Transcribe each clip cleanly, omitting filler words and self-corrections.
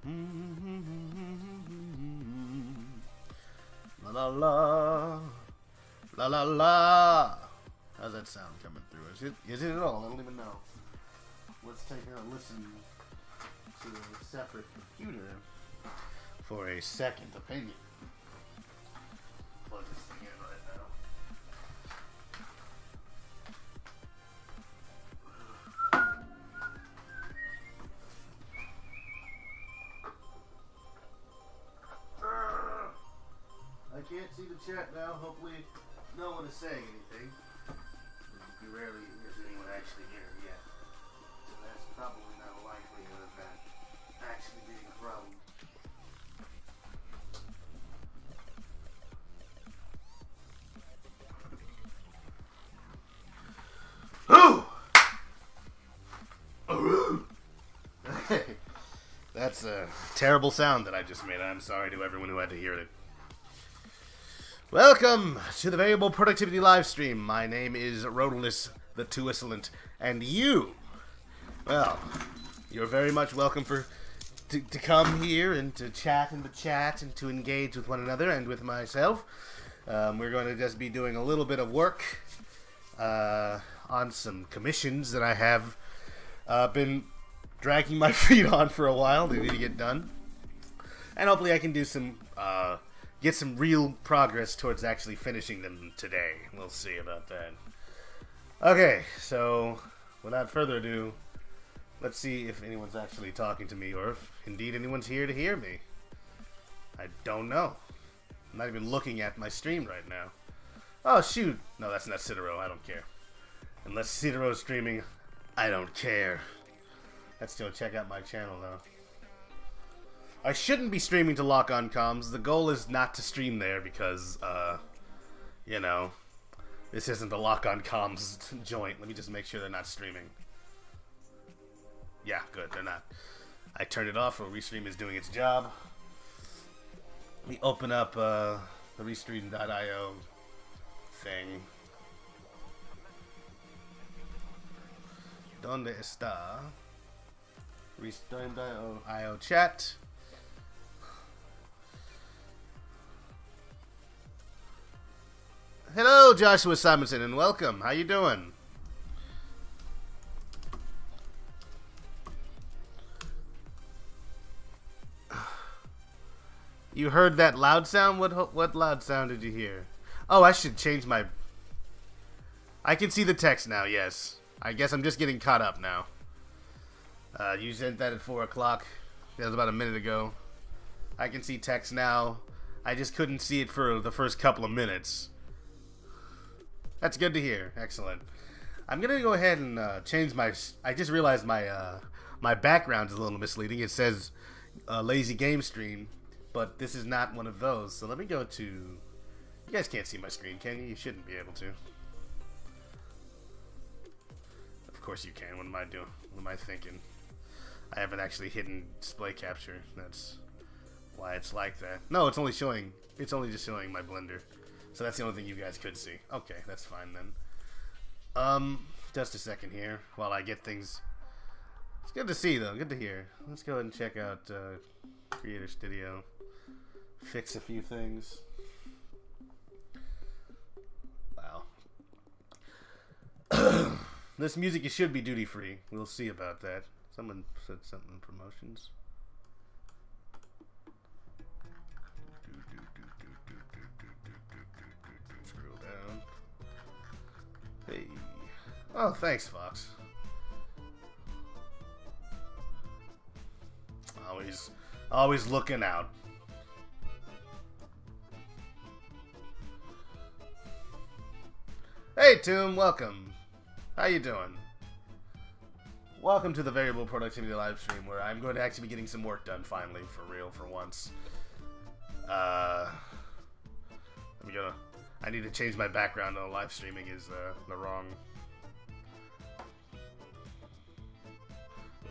La la la. La la la. How's that sound coming through? Is it at all? I don't even know. Let's take a listen to a separate computer for a second opinion. Plug this thing in right now. I can't see the chat now. Hopefully no one is saying anything. You rarely hear anyone actually here yet. So that's probably not a likelihood of that actually being a problem. That's a terrible sound that I just made. I'm sorry to everyone who had to hear it. Welcome to the Variable Productivity Livestream. My name is Rotalice, the Too Excellent, and you, well, you're very much welcome to come here and to chat in the chat and to engage with one another and with myself. We're going to just be doing a little bit of work on some commissions that I have been dragging my feet on for a while. They need to get done, and hopefully I can do some get some real progress towards actually finishing them today. We'll see about that. Okay, so without further ado, let's see if anyone's actually talking to me or if indeed anyone's here to hear me. I don't know. I'm not even looking at my stream right now. Oh shoot, no, that's not Citaro. I don't care. Unless Citaro's streaming, I don't care. Let's go check out my channel though. I shouldn't be streaming to Lock On Comms. The goal is not to stream there because, you know, this isn't the Lock On Comms joint. Let me just make sure they're not streaming. Yeah, good, they're not. I turned it off, or Restream is doing its job. Let me open up the Restream.io thing. Donde está? Restream.io chat. Hello, Joshua Simonson, and welcome. How you doing? You heard that loud sound? What loud sound did you hear? Oh, I should change my... I can see the text now, yes. I guess I'm just getting caught up now. You sent that at 4 o'clock. That was about a minute ago. I can see text now. I just couldn't see it for the first couple of minutes. That's good to hear. Excellent. I'm gonna go ahead and change my... I just realized my my background is a little misleading. It says Lazy Game Stream, but this is not one of those. So let me go to... You guys can't see my screen, can you? You shouldn't be able to. Of course you can. What am I doing? What am I thinking? I haven't actually hidden display capture. That's why it's like that. No, it's only showing... It's only just showing my Blender. So that's the only thing you guys could see. Okay, that's fine then. Just a second here while I get things... It's good to see, though. Good to hear. Let's go ahead and check out Creator Studio. Fix a few things. Wow. This music should be duty-free. We'll see about that. Someone said something, promotions. Scroll down. Hey. Oh, thanks, Fox. Always looking out. Hey, Tomb, welcome. How you doing? Welcome to the Variable Productivity Livestream, where I'm going to actually be getting some work done finally, for real, for once. Let me go. I need to change my background. The live streaming is the wrong.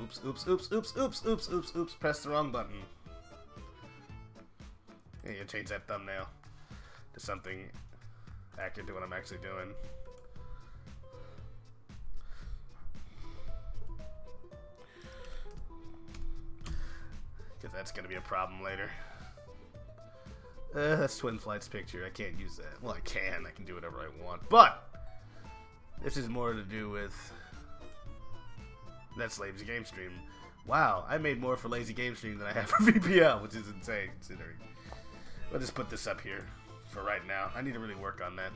Oops, oops, oops, oops, oops, oops, oops, oops. Press the wrong button. I need to change that thumbnail to something accurate to what I'm actually doing. Because that's going to be a problem later. That's Twin Flight's picture. I can't use that. Well, I can. I can do whatever I want. But this is more to do with That's Lazy Game Stream. Wow, I made more for Lazy Game Stream than I have for VPL, which is insane considering. I'll just put this up here for right now. I need to really work on that.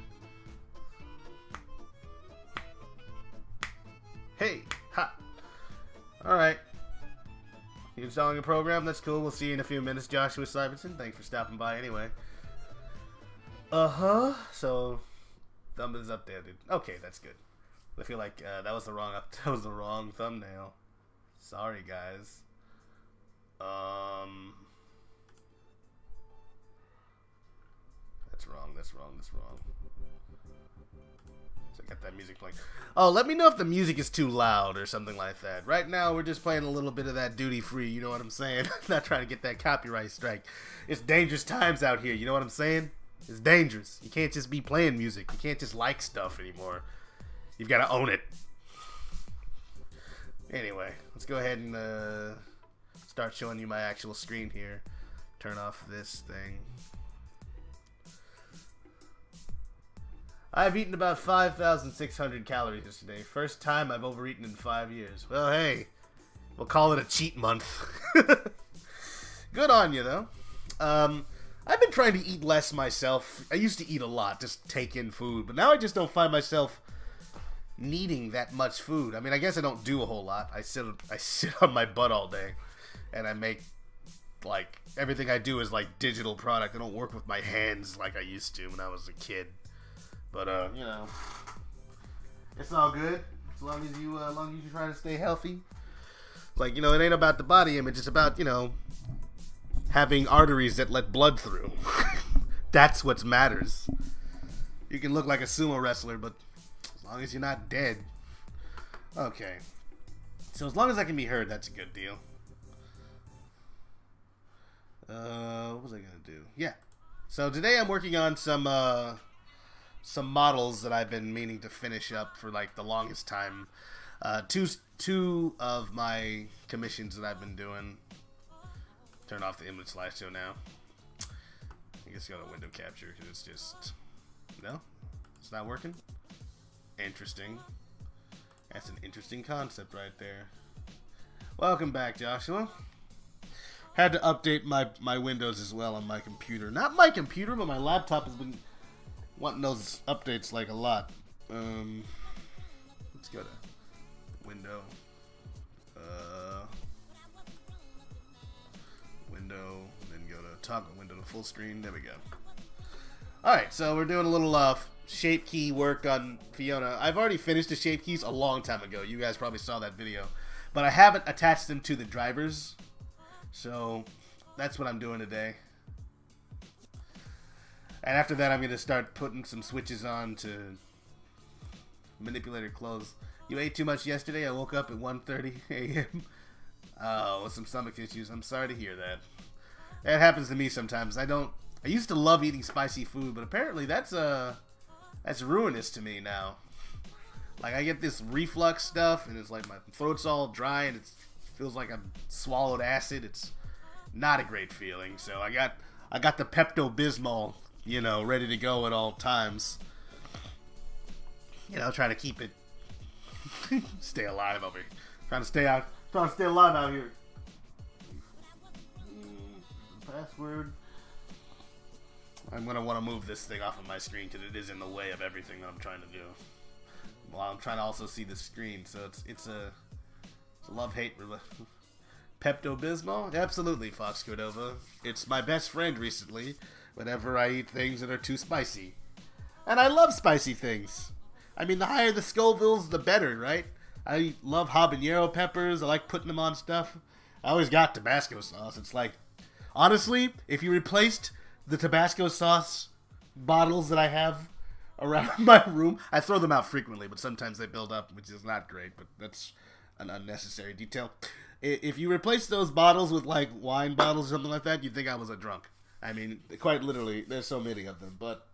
Hey, ha. Alright. You installing a program? That's cool. We'll see you in a few minutes, Joshua Simonson. Thanks for stopping by anyway. So, thumb is updated. Okay, that's good. I feel like that was the wrong thumbnail. Sorry, guys. That's wrong. So I got that music playing. Oh, let me know if the music is too loud or something like that. Right now, we're just playing a little bit of that duty free. You know what I'm saying? Not trying to get that copyright strike. It's dangerous times out here. You know what I'm saying? It's dangerous. You can't just be playing music. You can't just like stuff anymore. You've got to own it. Anyway, let's go ahead and start showing you my actual screen here. Turn off this thing. I've eaten about 5,600 calories today. First time I've overeaten in 5 years. Well, hey, we'll call it a cheat month. Good on you, though. I've been trying to eat less myself. I used to eat a lot, just take in food. But now I just don't find myself needing that much food. I mean, I guess I don't do a whole lot. I sit on my butt all day. And I make, like, everything I do is, like, digital product. I don't work with my hands like I used to when I was a kid. But, you know, it's all good. As long as you try to stay healthy. Like, you know, it ain't about the body image. It's about, you know, having arteries that let blood through. That's what matters. You can look like a sumo wrestler, but as long as you're not dead. Okay. So as long as I can be heard, that's a good deal. What was I going to do? Yeah. So today I'm working on some models that I've been meaning to finish up for like the longest time. Two of my commissions that I've been doing. Turn off the image slideshow now. I guess you got a window capture because it's just no, it's not working. Interesting. That's an interesting concept right there. Welcome back, Joshua. Had to update my Windows as well on my computer. Not my computer, but my laptop has been wanting those updates like a lot. Let's go to window. Window, and then go to toggle window to full screen. There we go. Alright, so we're doing a little shape key work on Fiona. I've already finished the shape keys a long time ago. You guys probably saw that video. But I haven't attached them to the drivers. So that's what I'm doing today. And after that, I'm going to start putting some switches on to manipulate her clothes. You ate too much yesterday? I woke up at 1:30 a.m. Oh, with some stomach issues. I'm sorry to hear that. That happens to me sometimes. I used to love eating spicy food, but apparently that's ruinous to me now. Like, I get this reflux stuff, and it's like my throat's all dry, and it feels like I've swallowed acid. It's not a great feeling. So I got the Pepto-Bismol, you know, ready to go at all times. You know, trying to keep it, stay alive over here. Trying to stay alive out here. Password. I'm going to want to move this thing off of my screen because it is in the way of everything that I'm trying to do. Well, I'm trying to also see the screen, so it's a love-hate relationship. Pepto-Bismol? Absolutely, Fox Cordova. It's my best friend recently whenever I eat things that are too spicy. And I love spicy things. I mean, the higher the Scovilles, the better, right? I love habanero peppers. I like putting them on stuff. I always got Tabasco sauce. It's like, honestly, if you replaced the Tabasco sauce bottles that I have around my room, I throw them out frequently, but sometimes they build up, which is not great, but that's an unnecessary detail. If you replace those bottles with, like, wine bottles or something like that, you'd think I was a drunk. I mean, quite literally, there's so many of them, but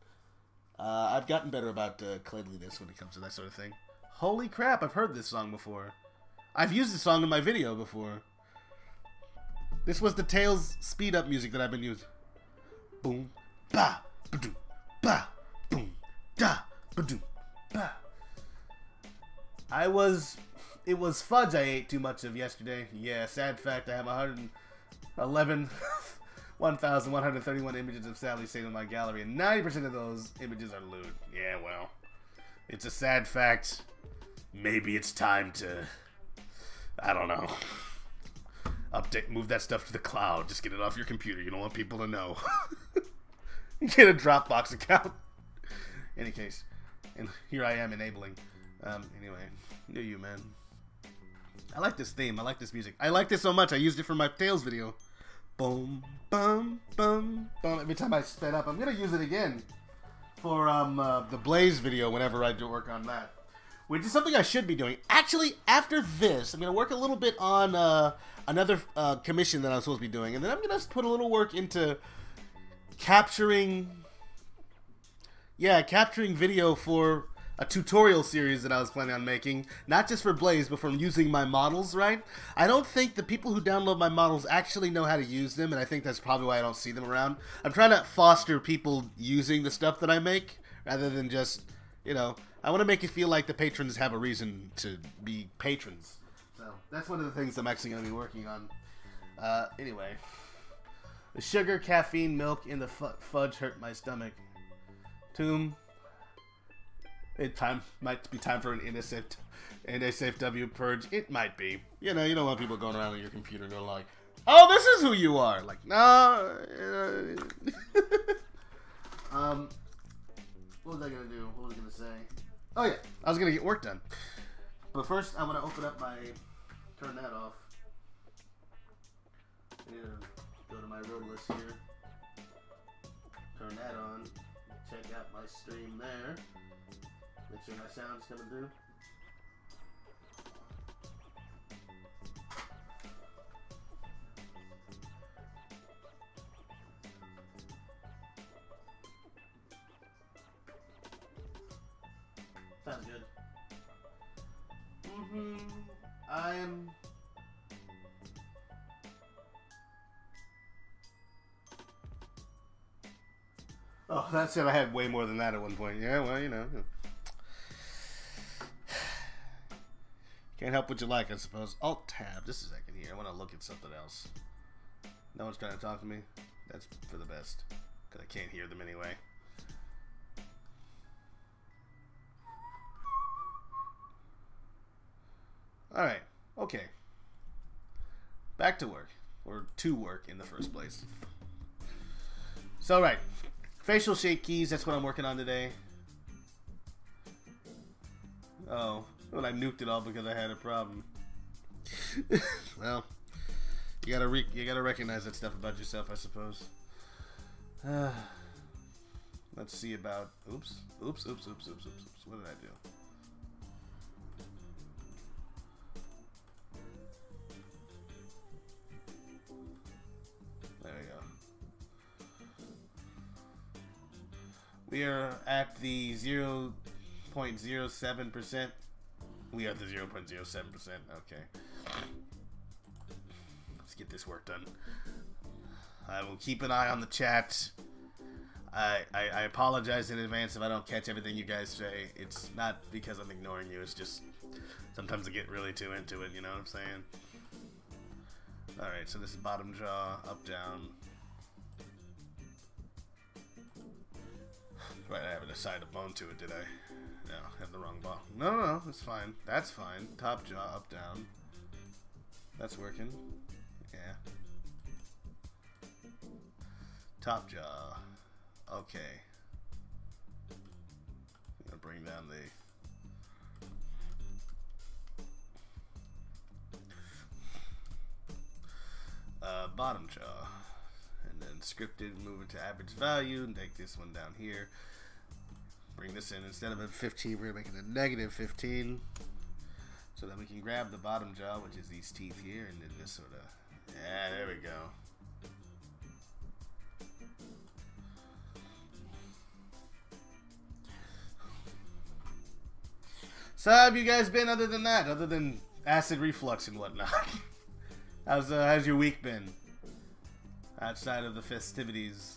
I've gotten better about cleanliness when it comes to that sort of thing. Holy crap, I've heard this song before. I've used this song in my video before. This was the Tails speed up music that I've been using. Boom, ba, ba-doom, ba, boom, da, ba-doom, ba. It was fudge I ate too much of yesterday. Yeah, sad fact, I have 1,131 images of Sally saved in my gallery, and 90% of those images are lewd. Yeah, well, it's a sad fact. Maybe it's time to, I don't know, update, move that stuff to the cloud. Just get it off your computer. You don't want people to know. Get a Dropbox account. Any case, and here I am enabling. Anyway, do you, man. I like this theme. I like this music. I like this so much. I used it for my Tails video. Boom, bum, bum, bum. Every time I sped up, I'm gonna use it again for the Blaze video whenever I do work on that, which is something I should be doing. Actually, after this, I'm gonna work a little bit on another commission that I'm supposed to be doing, and then I'm gonna put a little work into capturing video for a tutorial series that I was planning on making, not just for Blaze, but from using my models, right? I don't think the people who download my models actually know how to use them, and I think that's probably why I don't see them around. I'm trying to foster people using the stuff that I make, rather than just, you know, I want to make it feel like the patrons have a reason to be patrons. So, that's one of the things I'm actually going to be working on. Anyway. The sugar, caffeine, milk, and the fudge hurt my stomach. Tomb. Might be time for an NSFW W purge. It might be. You know, you don't want people going around on your computer going like, "Oh, this is who you are." Like, no. What was I gonna do? What was I gonna say? Oh yeah, I was gonna get work done. But first, I want to open up turn that off. Go to my Rotalice here. Turn that on. Check out my stream there. Make sure my sound's coming through. Sounds good. Oh, that's it. I had way more than that at one point. Yeah, well, you know. Can't help what you like, I suppose. Alt-tab. Just a second here. I want to look at something else. No one's trying to talk to me. That's for the best. Because I can't hear them anyway. Alright. Okay. Back to work. Or to work in the first place. So, right. Facial shape keys. That's what I'm working on today. Oh. Well, I nuked it all because I had a problem. Well, you gotta recognize that stuff about yourself, I suppose. Let's see about. Oops. What did I do? There we go. We are at the 0.07%. We are at the 0.07%. Okay. Let's get this work done. I will keep an eye on the chat. I apologize in advance if I don't catch everything you guys say. It's not because I'm ignoring you. It's just sometimes I get really too into it. You know what I'm saying? Alright, so this is bottom jaw, up, down. Right, I haven't assigned a bone to it, did I? No, I have the wrong ball. No, that's fine. That's fine. Top jaw, up, down. That's working. Yeah. Top jaw. Okay. I'm gonna bring down the bottom jaw. And then scripted, move it to average value, and take this one down here. Bring this in. Instead of a 15, we're going to make it a negative 15. So that we can grab the bottom jaw, which is these teeth here, and then just sort of... Yeah, there we go. So how have you guys been other than that? Other than acid reflux and whatnot? How's your week been? outside of the festivities.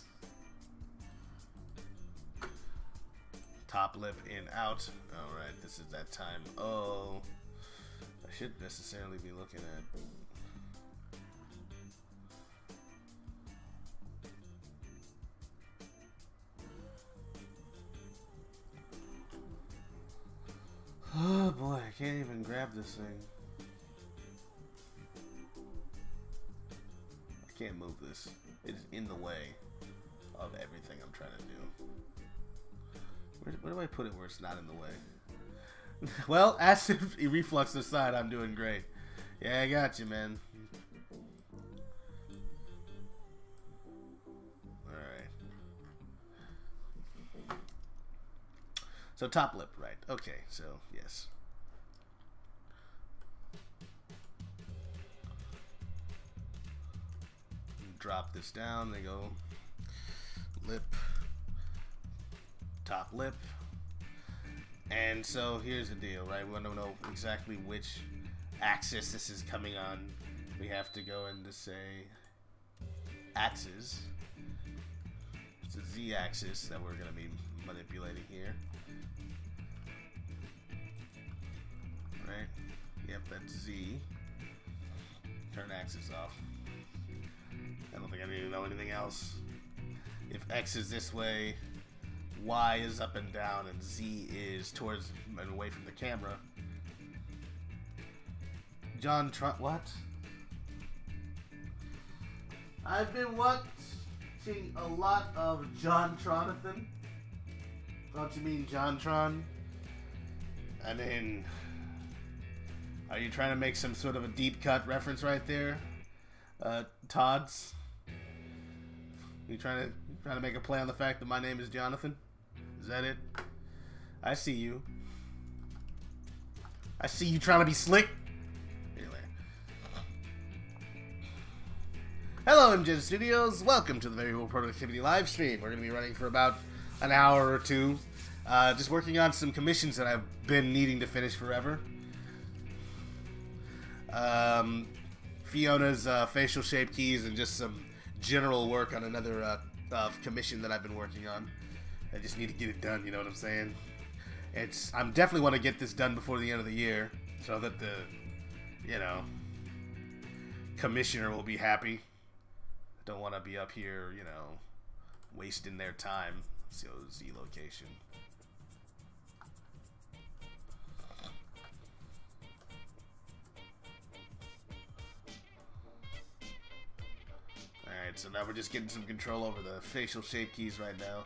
Top lip in, out. Alright, this is that time. Oh, I shouldn't necessarily be looking at. Oh boy, I can't even grab this thing. I can't move this. It is in the way of everything I'm trying to do. Where do I put it where it's not in the way? Well, acid reflux aside, I'm doing great. Yeah, I got you, man. Alright. So top lip, right. Okay, so, yes. Drop this down, they go lip, top lip. And so here's the deal, right? We want to know exactly which axis this is coming on. We have to go into, say, axis. It's a z-axis that we're going to be manipulating here. Right? Yep, that's Z. Turn axis off. I don't think I need to know anything else. If X is this way, Y is up and down, and Z is towards and away from the camera. What? I've been watching a lot of John Tronathan. Don't you mean JonTron? I mean, are you trying to make some sort of a deep cut reference right there, Todd's? You trying to make a play on the fact that my name is Jonathan? Is that it? I see you. I see you trying to be slick. Anyway. Hello, MJ Studios. Welcome to the Very Real Productivity live stream. We're going to be running for about an hour or two. Just working on some commissions that I've been needing to finish forever. Fiona's facial shape keys and just some general work on another commission that I've been working on. I just need to get it done, you know what I'm saying? I'm definitely want to get this done before the end of the year so that the, you know, commissioner will be happy. I don't want to be up here, you know, wasting their time. So Z location. Alright, so now we're just getting some control over the facial shape keys right now.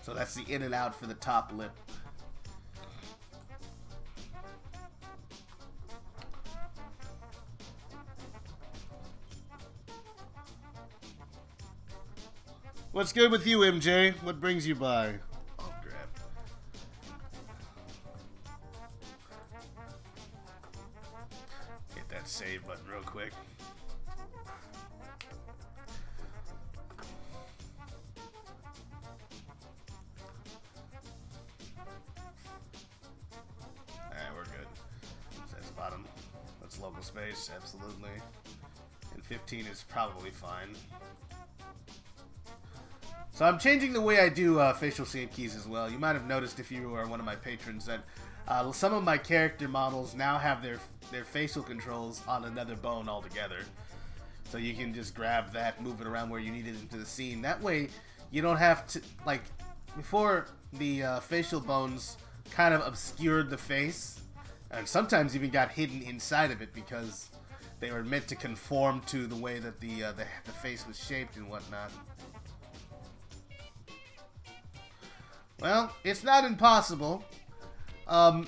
So that's the in and out for the top lip. What's good with you, MJ? What brings you by? Oh, crap. Hit that save button real quick. Alright, we're good. That's bottom. That's local space, absolutely. And 15 is probably fine. So I'm changing the way I do facial shape keys as well. You might have noticed if you are one of my patrons that some of my character models now have their facial controls on another bone altogether. So you can just grab that, move it around where you need it into the scene. That way you don't have to, like, before the facial bones kind of obscured the face, and sometimes even got hidden inside of it because they were meant to conform to the way that the face was shaped and whatnot. Well, it's not impossible.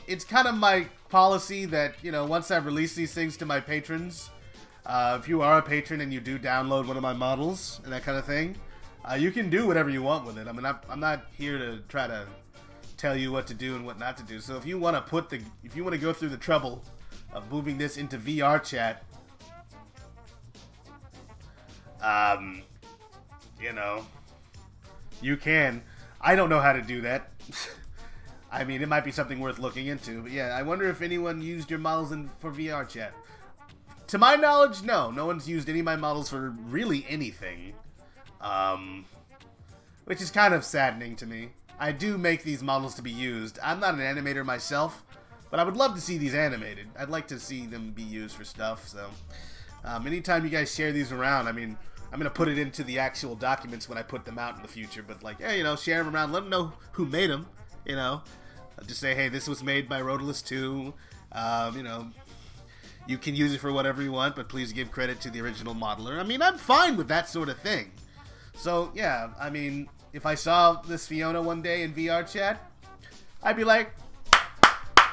It's kind of my policy that, you know, once I release these things to my patrons, if you are a patron and you do download one of my models and that kind of thing, you can do whatever you want with it. I mean, I'm not here to try to tell you what to do and what not to do. So if you want to go through the trouble of moving this into VR chat, you know, you can. I don't know how to do that. I mean, it might be something worth looking into. But yeah, I wonder if anyone used your models for VR chat. To my knowledge, no. No one's used any of my models for really anything. Which is kind of saddening to me. I do make these models to be used. I'm not an animator myself, but I would love to see these animated. I'd like to see them be used for stuff, so... anytime you guys share these around, I mean, I'm going to put it into the actual documents when I put them out in the future, but like, yeah, you know, share them around, let them know who made them, you know. Just say, hey, this was made by Rotalice 2, you know, you can use it for whatever you want, but please give credit to the original modeler. I mean, I'm fine with that sort of thing. So, yeah, I mean, if I saw this Fiona one day in VR chat, I'd be like,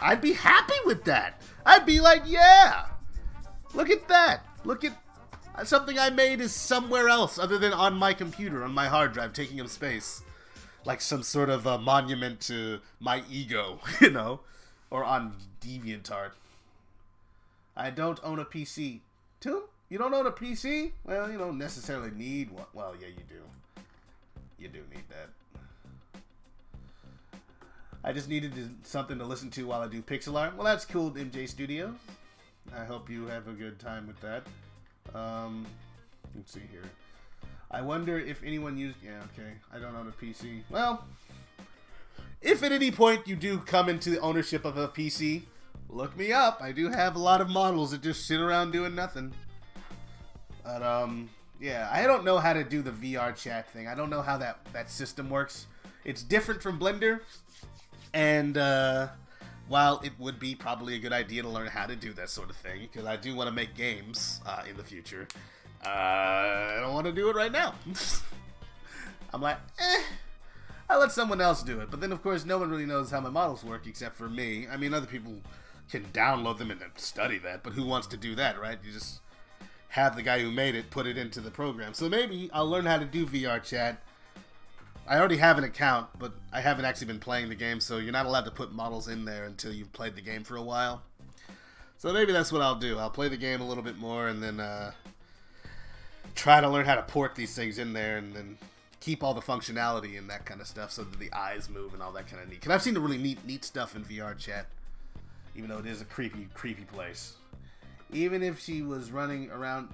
I'd be happy with that. I'd be like, yeah, look at that. Look at something I made is somewhere else other than on my computer, on my hard drive, taking up space. Like some sort of a monument to my ego, you know? Or on DeviantArt. I don't own a PC. Toom? You don't own a PC? Well, you don't necessarily need one. Well, yeah, you do. You do need that. I just needed something to listen to while I do pixel art. Well, that's cool, MJ Studios. I hope you have a good time with that. Let's see here. I wonder if anyone used... Yeah, okay. I don't own a PC. Well, if at any point you do come into the ownership of a PC, look me up. I do have a lot of models that just sit around doing nothing. But, yeah. I don't know how to do the VR chat thing. I don't know how that system works. It's different from Blender. And, while it would be probably a good idea to learn how to do that sort of thing, because I do want to make games in the future, I don't want to do it right now. I'm like, I'll let someone else do it. But then, of course, no one really knows how my models work except for me. I mean, other people can download them and study that, but who wants to do that, right? You just have the guy who made it put it into the program. So maybe I'll learn how to do VR chat. I already have an account, but I haven't actually been playing the game, so you're not allowed to put models in there until you've played the game for a while. So maybe that's what I'll do. I'll play the game a little bit more and then try to learn how to port these things in there and then keep all the functionality and that kind of stuff so that the eyes move and all that kind of neat. Because I've seen the really neat stuff in VR chat, even though it is a creepy place. Even if she was running around...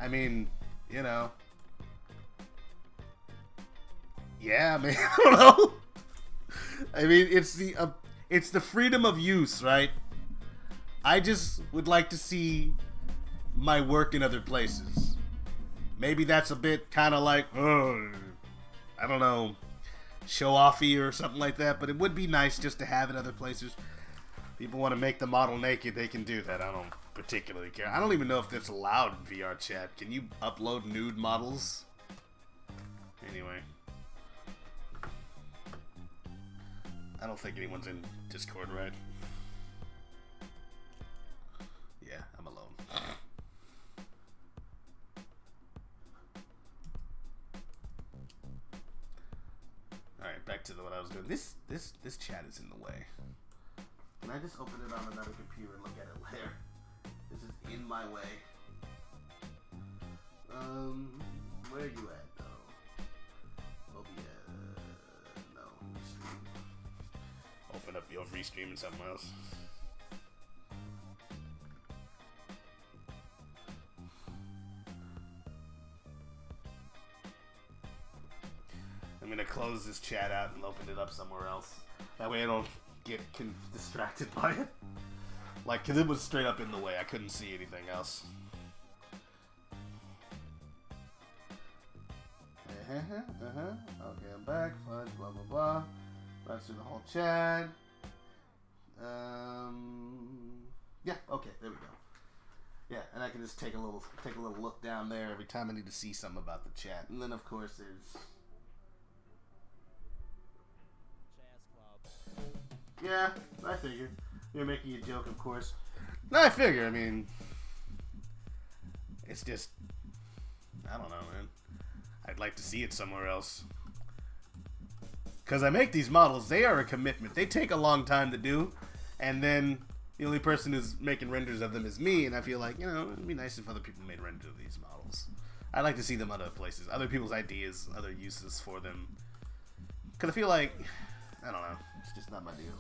I mean, you know... Yeah, man. I don't know. I mean, it's the freedom of use, right? I just would like to see my work in other places. Maybe that's a bit kind of like, I don't know, show-offy or something like that. But it would be nice just to have it other places. People want to make the model naked, they can do that. I don't particularly care. I don't even know if that's allowed in VR chat. Can you upload nude models? Anyway. I don't think anyone's in Discord, right? Yeah, I'm alone. Alright, back to what I was doing. This chat is in the way. Can I just open it on another computer and look at it later? This is in my way. Where are you at, though? No. Stream. Open up your restream and something else. I'm gonna close this chat out and open it up somewhere else. That way I don't get distracted by it. Like, cause it was straight up in the way. I couldn't see anything else. Okay, I'm back. Fudge, blah, blah, blah. Run through the whole chat. Yeah, okay, there we go. Yeah, and I can just take a little look down there every time I need to see something about the chat. And then, of course, there's... Yeah, I figured. You're making a joke, of course. No, I figure. I mean, it's just... I don't know, man. I'd like to see it somewhere else. Because I make these models, they are a commitment. They take a long time to do. And then the only person who's making renders of them is me. And I feel like, you know, it'd be nice if other people made renders of these models. I like to see them other places, other people's ideas, other uses for them. Because I feel like, I don't know, it's just not my deal.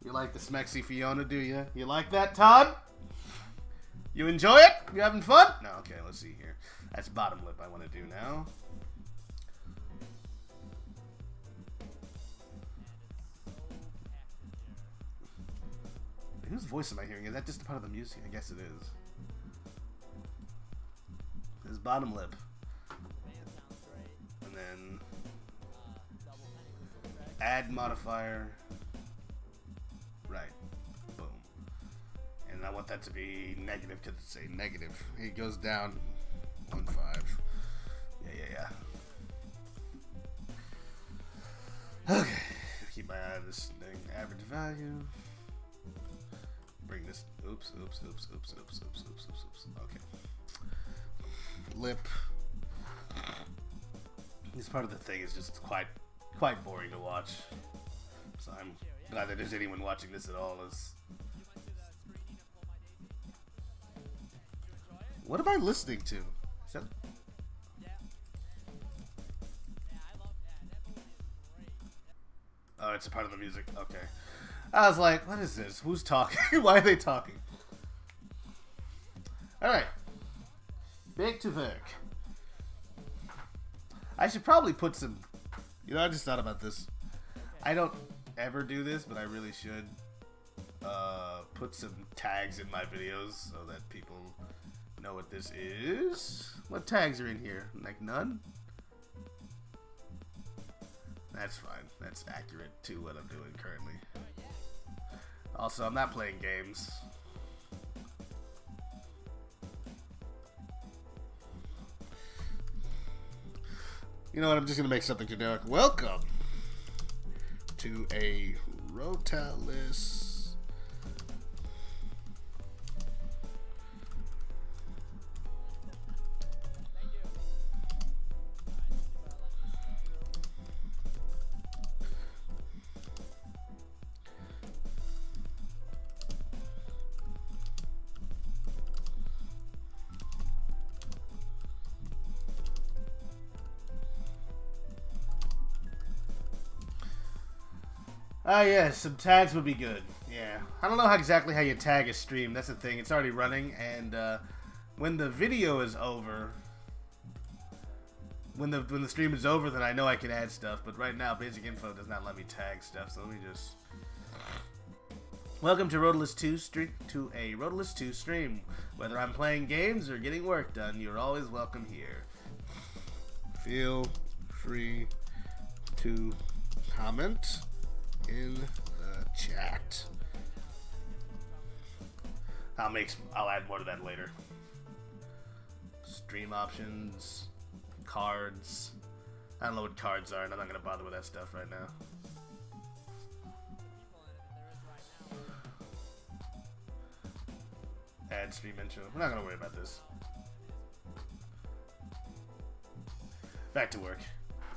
You like the smexy Fiona, do you? You like that, Todd? You enjoy it? You having fun? No, okay, let's see here. That's bottom lip I want to do now. Whose voice am I hearing? Is that just a part of the music? I guess it is. His bottom lip. And then add modifier. Right. Boom. And I want that to be negative because it's a negative. It goes down 1.5. Yeah. Okay. Keep my eye on this thing. Average value. Bring this. Oops. Okay. Lip. This part of the thing is just quite boring to watch. So I'm glad that there's anyone watching this at all. What am I listening to? Is that... Oh, it's a part of the music. Okay. I was like, what is this? Who's talking? Why are they talking? Alright. Back to work. I should probably put some... You know, I just thought about this. I don't ever do this, but I really should put some tags in my videos so that people know what this is. What tags are in here? Like none? That's fine. That's accurate to what I'm doing currently. Also, I'm not playing games. You know what? I'm just gonna make something generic. Welcome to a Rotalice. Ah, yes, some tags would be good. Yeah, I don't know exactly how you tag a stream. That's the thing. It's already running, and when the video is over, when the stream is over, then I know I can add stuff. But right now, basic info does not let me tag stuff. So let me just. Welcome to Rotalice 2 stream. To a Rotalice 2 stream. Whether I'm playing games or getting work done, you're always welcome here. Feel free to comment in the chat. I'll add more to that later. Stream options, cards. I don't know what cards are, and I'm not gonna bother with that stuff right now. Add stream intro. We're not gonna worry about this. Back to work.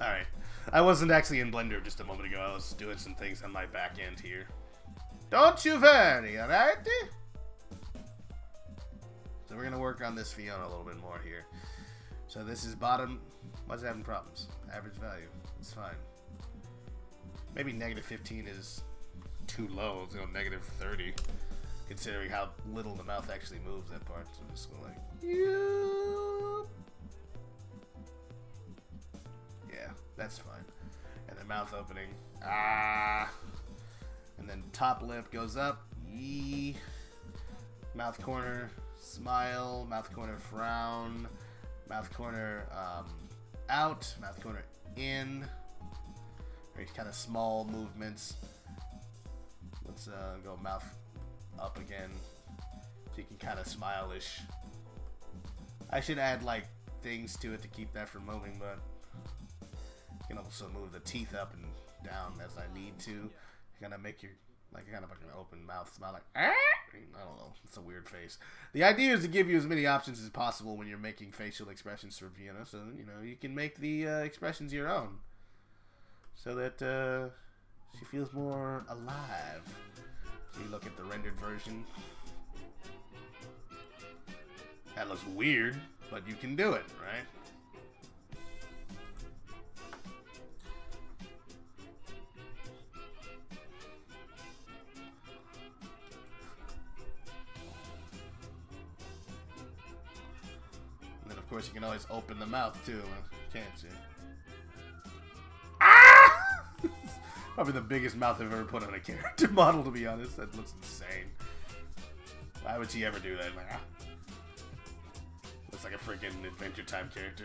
Alright. I wasn't actually in Blender just a moment ago. I was doing some things on my back end here. Don't you worry, alright? So we're going to work on this Fiona a little bit more here. So this is bottom. Why's it having problems? Average value. It's fine. Maybe negative 15 is too low. It's negative 30. Considering how little the mouth actually moves that part. So I'm just going like... Yup. Yeah, that's fine. And then mouth opening. Ah. And then top lip goes up. Yee. Mouth corner. Smile. Mouth corner frown. Mouth corner out. Mouth corner in. Very kind of small movements. Let's go mouth up again. So you can kind of smile-ish. I should add like things to it to keep that from moving, but you can also move the teeth up and down as I need to. Kind of make your kind of like an open mouth smile, like ah! I don't know. It's a weird face. The idea is to give you as many options as possible when you're making facial expressions for Fiona, so you can make the expressions your own, so that she feels more alive. So you look at the rendered version. That looks weird, but you can do it, right? And then, of course, you can always open the mouth, too, can't you? Ah! Probably the biggest mouth I've ever put on a character model, to be honest. That looks insane. Why would she ever do that? Like, ah. Looks like a freaking Adventure Time character.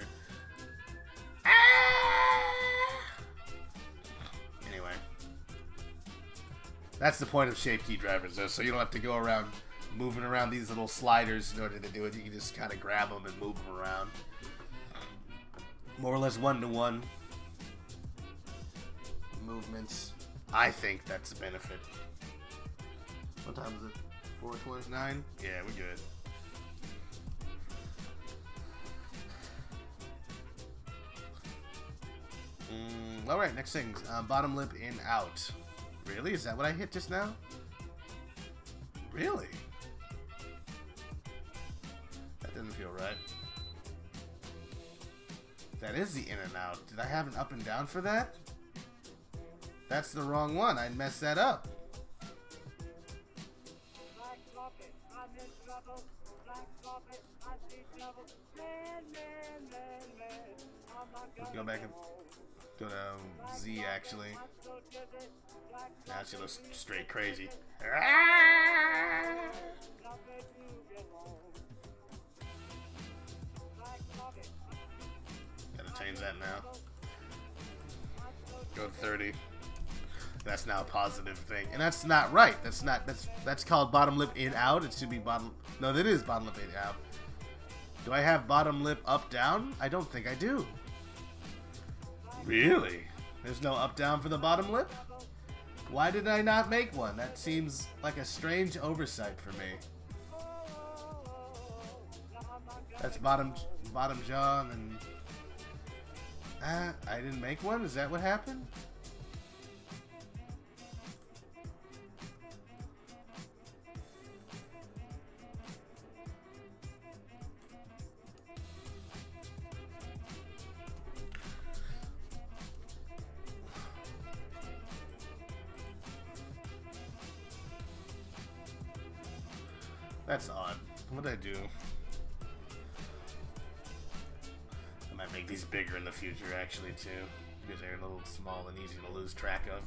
Ah! Anyway. That's the point of shape key drivers, though, so you don't have to go around moving around these little sliders in order to do it. You can just kind of grab them and move them around. More or less one-to-one movements. I think that's a benefit. What time is it? 4:29? Yeah, we're good. Alright, next things. Bottom lip in, out. Really? Is that what I hit just now? Really? That didn't feel right. That is the in and out. Did I have an up and down for that? That's the wrong one. I messed that up. Let's go back and go to Z, actually. Now she looks straight crazy. Gotta change that now. Go to 30. That's now a positive thing, and that's not right. That's called bottom lip in, out. It should be bottom. No, that is bottom lip in, out. Do I have bottom lip up, down? I don't think I do. Really? There's no up, down for the bottom lip? Why did I not make one? That seems like a strange oversight for me. That's bottom jaw, and I didn't make one? Is that what happened? That's odd. What did I do? I might make these bigger in the future, actually, too. Because they're a little small and easy to lose track of.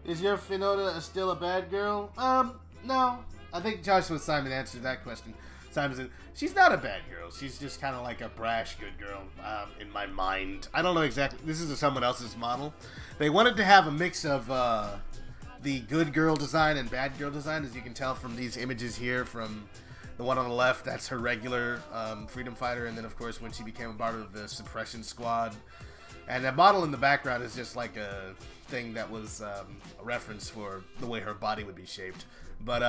Is your Fiona still a bad girl? No. I think Joshua Simon answered that question. Simon said, she's not a bad girl. She's just kind of like a brash good girl, in my mind. I don't know exactly. This is someone else's model. They wanted to have a mix of, the good girl design and bad girl design, as you can tell from these images here. From the one on the left, that's her regular freedom fighter, and then of course when she became a part of the suppression squad, and that model in the background is just like a thing that was a reference for the way her body would be shaped. But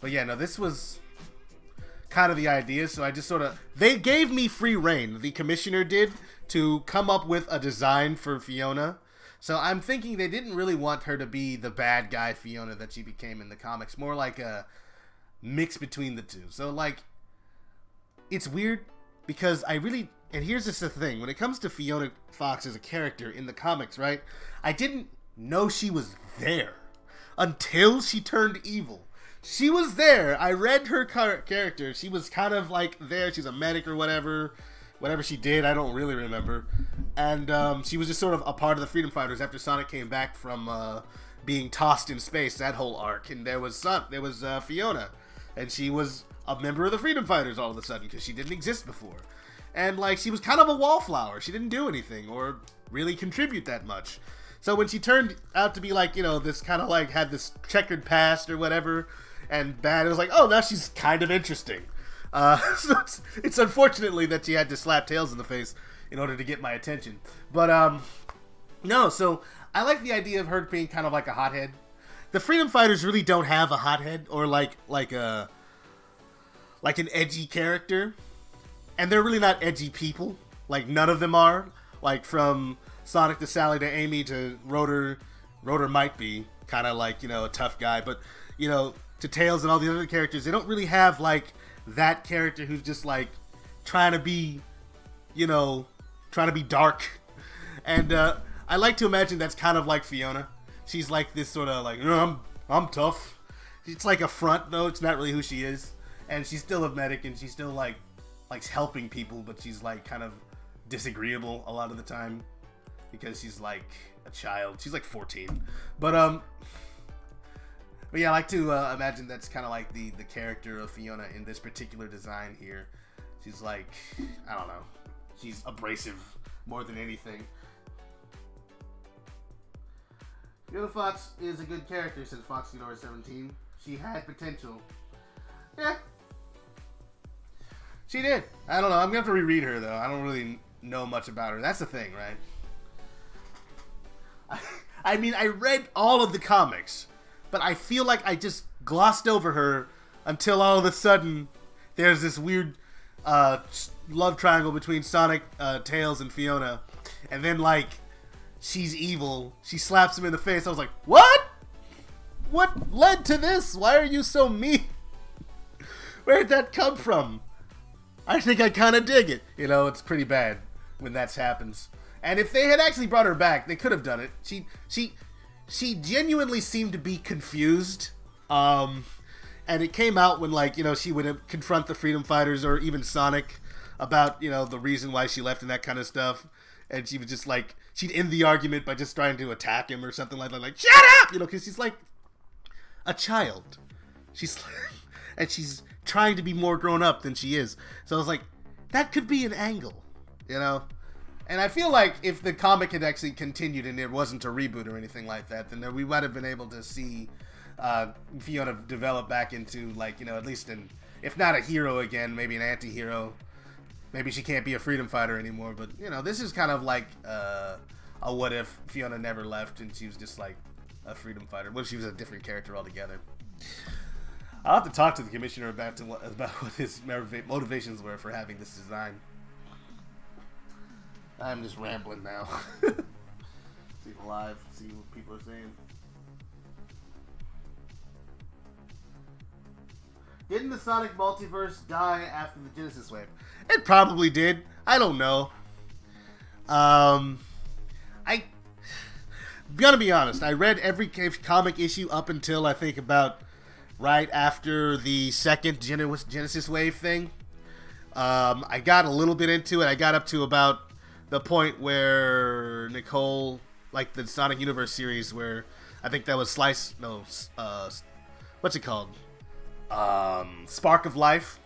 yeah, no, this was kind of the idea. So I just sort of, they gave me free reign, the commissioner did, to come up with a design for Fiona. So I'm thinking they didn't really want her to be the bad guy Fiona that she became in the comics. More like a mix between the two. So, like, it's weird because I really... And here's just the thing. When it comes to Fiona Fox as a character in the comics, right? I didn't know she was there until she turned evil. She was there. I read her character. She was kind of, like, there. She's a medic or whatever. Whatever she did, I don't really remember. And she was just sort of a part of the Freedom Fighters after Sonic came back from being tossed in space, that whole arc. And there was Fiona. And she was a member of the Freedom Fighters all of a sudden because she didn't exist before. And, like, she was kind of a wallflower. She didn't do anything or really contribute that much. So when she turned out to be, like, you know, this kind of, like, had this checkered past or whatever, and bad, it was like, oh, now she's kind of interesting. So it's unfortunately that she had to slap Tails in the face in order to get my attention. But, no, so I like the idea of her being kind of like a hothead. The Freedom Fighters really don't have a hothead or like an edgy character. And they're really not edgy people. Like, none of them are. Like, from Sonic to Sally to Amy to Rotor. Rotor might be kind of like, you know, a tough guy. But, you know, to Tails and all the other characters, they don't really have like that character who's just like trying to be, you know, trying to be dark. And I like to imagine that's kind of like Fiona. She's like this sort of like, I'm tough. It's like a front though. It's not really who she is. And she's still a medic, and she's still like likes helping people, but she's like kind of disagreeable a lot of the time because she's like a child. She's like 14. But yeah, I like to imagine that's kind of like the character of Fiona in this particular design here. She's like, I don't know, she's abrasive more than anything. Fiona Fox is a good character, says Foxy17. She had potential. Yeah. She did. I don't know. I'm going to have to reread her, though. I don't really know much about her. That's the thing, right? I mean, I read all of the comics, but I feel like I just glossed over her until all of a sudden there's this weird love triangle between Sonic, Tails, and Fiona. And then, like, she's evil. She slaps him in the face. I was like, what? What led to this? Why are you so mean? Where'd that come from? I think I kind of dig it. You know, it's pretty bad when that happens. And if they had actually brought her back, they could have done it. She genuinely seemed to be confused. And it came out when, like, you know, she would confront the Freedom Fighters or even Sonic about, you know, the reason why she left and that kind of stuff. And she would just, like, she'd end the argument by just trying to attack him or something like that. Like, shut up! You know, because she's, like, a child. And she's trying to be more grown up than she is. So I was like, that could be an angle, you know? And I feel like if the comic had actually continued and it wasn't a reboot or anything like that, then we might have been able to see Fiona develop back into, like, you know, at least an, if not a hero again, maybe an anti-hero. Maybe she can't be a freedom fighter anymore, but, you know, this is kind of like a what if Fiona never left and she was just like a freedom fighter. What if she was a different character altogether? I'll have to talk to the commissioner about what his motivations were for having this design. I'm just rambling now. See live, see what people are saying. Didn't the Sonic multiverse die after the Genesis wave? It probably did. I don't know. I gotta be honest. I read every comic issue up until I think about right after the second Genesis wave thing. I got a little bit into it. I got up to about the point where Nicole, like the Sonic Universe series, where I think that was what's it called? Spark of Life.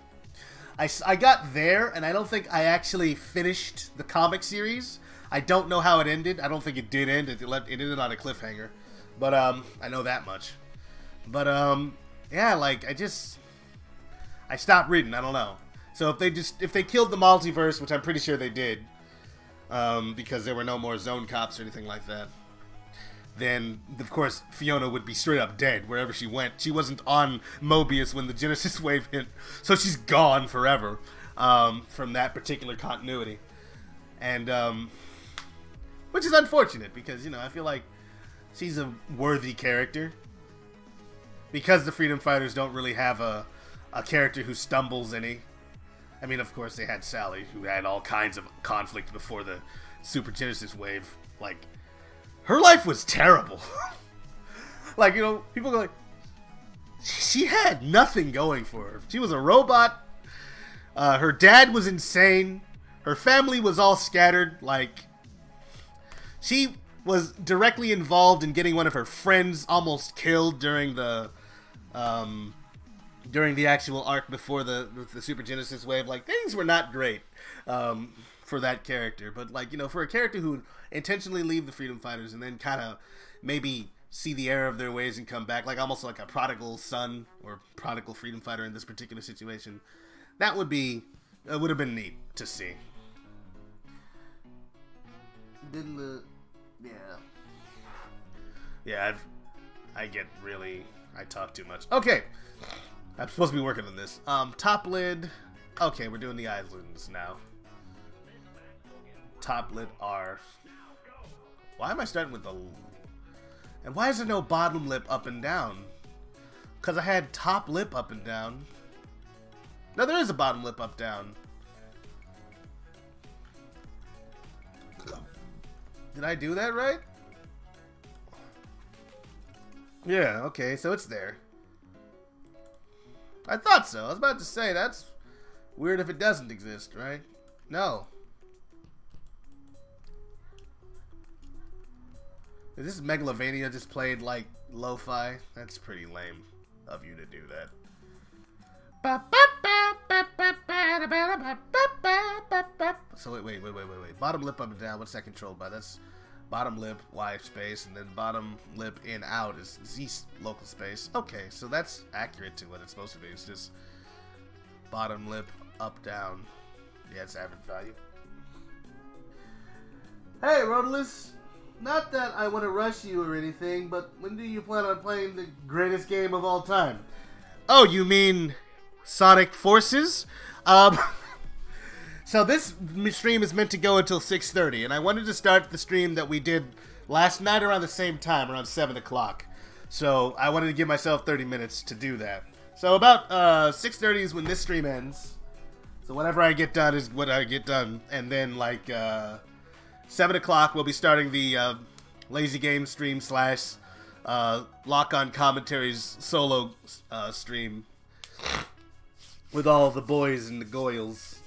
I got there, and I don't think I actually finished the comic series. I don't know how it ended. I don't think it did end. It ended on a cliffhanger. But I know that much. But yeah, like I stopped reading. I don't know. So if they killed the multiverse, which I'm pretty sure they did, because there were no more Zone Cops or anything like that, then of course Fiona would be straight up dead wherever she went. She wasn't on Mobius when the Genesis wave hit, so she's gone forever from that particular continuity, and which is unfortunate because, you know, I feel like she's a worthy character. Because the Freedom Fighters don't really have a character who stumbles any. I mean, of course, they had Sally, who had all kinds of conflict before the Super Genesis wave. Like, her life was terrible. Like, you know, people go like, she had nothing going for her. She was a robot. Her dad was insane. Her family was all scattered. Like, she was directly involved in getting one of her friends almost killed during the actual arc before the Super Genesis wave. Like, things were not great for that character. But, like, you know, for a character who would intentionally leave the Freedom Fighters and then kind of maybe see the error of their ways and come back, like almost like a prodigal son or prodigal Freedom Fighter in this particular situation, that would have been neat to see. Yeah, I talk too much. Okay, I'm supposed to be working on this. Top lid. Okay, we're doing the islands now. Top lid R. Why am I starting with the... And why is there no bottom lip up and down? Because I had top lip up and down. No, there is a bottom lip up down. Did I do that right? Yeah, okay, so it's there. I thought so. I was about to say, that's weird if it doesn't exist, right? No. Is this Megalovania just played like lo-fi? That's pretty lame of you to do that. So wait. Bottom lip up and down, what's that controlled by? That's bottom lip, Y space, and then bottom lip in out is Z local space. Okay, so that's accurate to what it's supposed to be. It's just bottom lip up down. Yeah, it's average value. Hey, Rotalice. Not that I want to rush you or anything, but when do you plan on playing the greatest game of all time? Oh, you mean Sonic Forces? So this stream is meant to go until 6:30, and I wanted to start the stream that we did last night around the same time, around 7 o'clock. So I wanted to give myself 30 minutes to do that. So about 6:30 is when this stream ends. So whatever I get done is what I get done. And then like 7 o'clock we'll be starting the Lazy Game stream slash Lock On Commentaries solo stream with all the boys and the goyles,